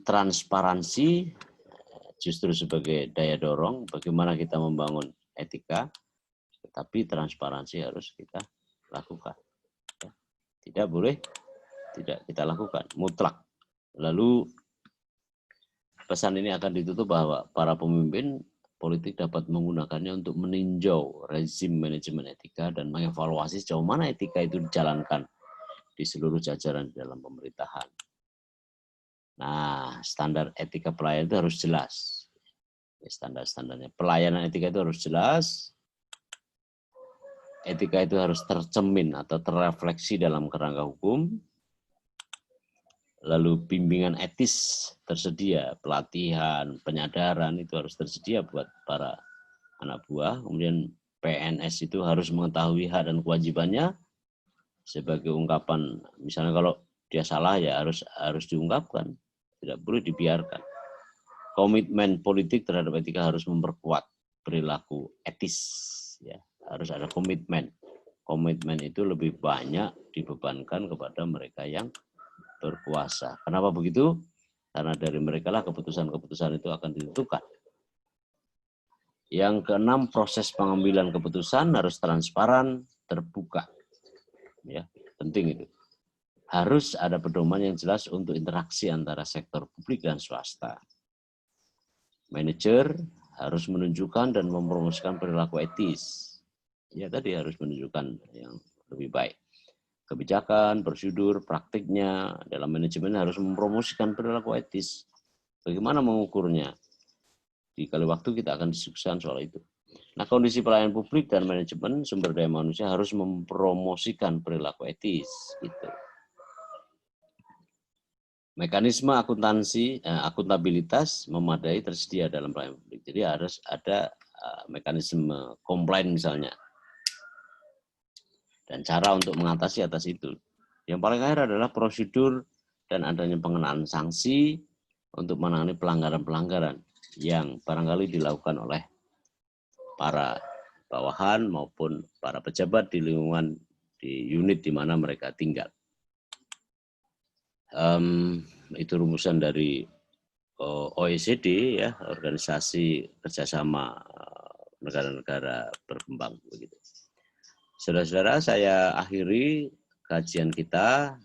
Transparansi justru sebagai daya dorong bagaimana kita membangun etika, tetapi transparansi harus kita lakukan. Tidak boleh tidak kita lakukan, mutlak. Lalu pesan ini akan ditutup bahwa para pemimpin politik dapat menggunakannya untuk meninjau rezim manajemen etika dan mengevaluasi sejauh mana etika itu dijalankan di seluruh jajaran di dalam pemerintahan. Nah, standar etika pelayanan itu harus jelas. Standar-standarnya. Pelayanan etika itu harus jelas. Etika itu harus tercermin atau terrefleksi dalam kerangka hukum. Lalu bimbingan etis tersedia, pelatihan, penyadaran itu harus tersedia buat para anak buah. Kemudian PNS itu harus mengetahui hak dan kewajibannya sebagai ungkapan, misalnya kalau dia salah ya harus diungkapkan, tidak boleh dibiarkan. Komitmen politik terhadap etika harus memperkuat perilaku etis, ya harus ada komitmen. Komitmen itu lebih banyak dibebankan kepada mereka yang berkuasa. Kenapa begitu? Karena dari mereka lah keputusan-keputusan itu akan ditentukan. Yang keenam, proses pengambilan keputusan harus transparan, terbuka. Ya, penting itu. Harus ada pedoman yang jelas untuk interaksi antara sektor publik dan swasta. Manajer harus menunjukkan dan mempromosikan perilaku etis. Ya, tadi harus menunjukkan yang lebih baik. Kebijakan, prosedur, praktiknya dalam manajemen harus mempromosikan perilaku etis. Bagaimana mengukurnya? Di kali waktu kita akan diskusikan soal itu. Nah, kondisi pelayanan publik dan manajemen sumber daya manusia harus mempromosikan perilaku etis. Gitu. Mekanisme akuntabilitas memadai tersedia dalam pelayanan publik. Jadi harus ada mekanisme komplain misalnya. Dan cara untuk mengatasi atas itu. Yang paling akhir adalah prosedur dan adanya pengenaan sanksi untuk menangani pelanggaran-pelanggaran yang barangkali dilakukan oleh para bawahan maupun para pejabat di lingkungan di unit di mana mereka tinggal. Itu rumusan dari OECD, ya, Organisasi Kerjasama Negara-Negara Berkembang, begitu. Saudara-saudara, saya akhiri kajian kita.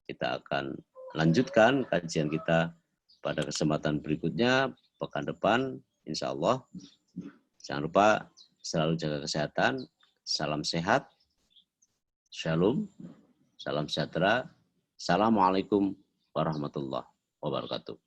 Kita akan lanjutkan kajian kita pada kesempatan berikutnya, pekan depan, insya Allah. Jangan lupa selalu jaga kesehatan. Salam sehat. Shalom. Salam sejahtera. Assalamualaikum warahmatullahi wabarakatuh.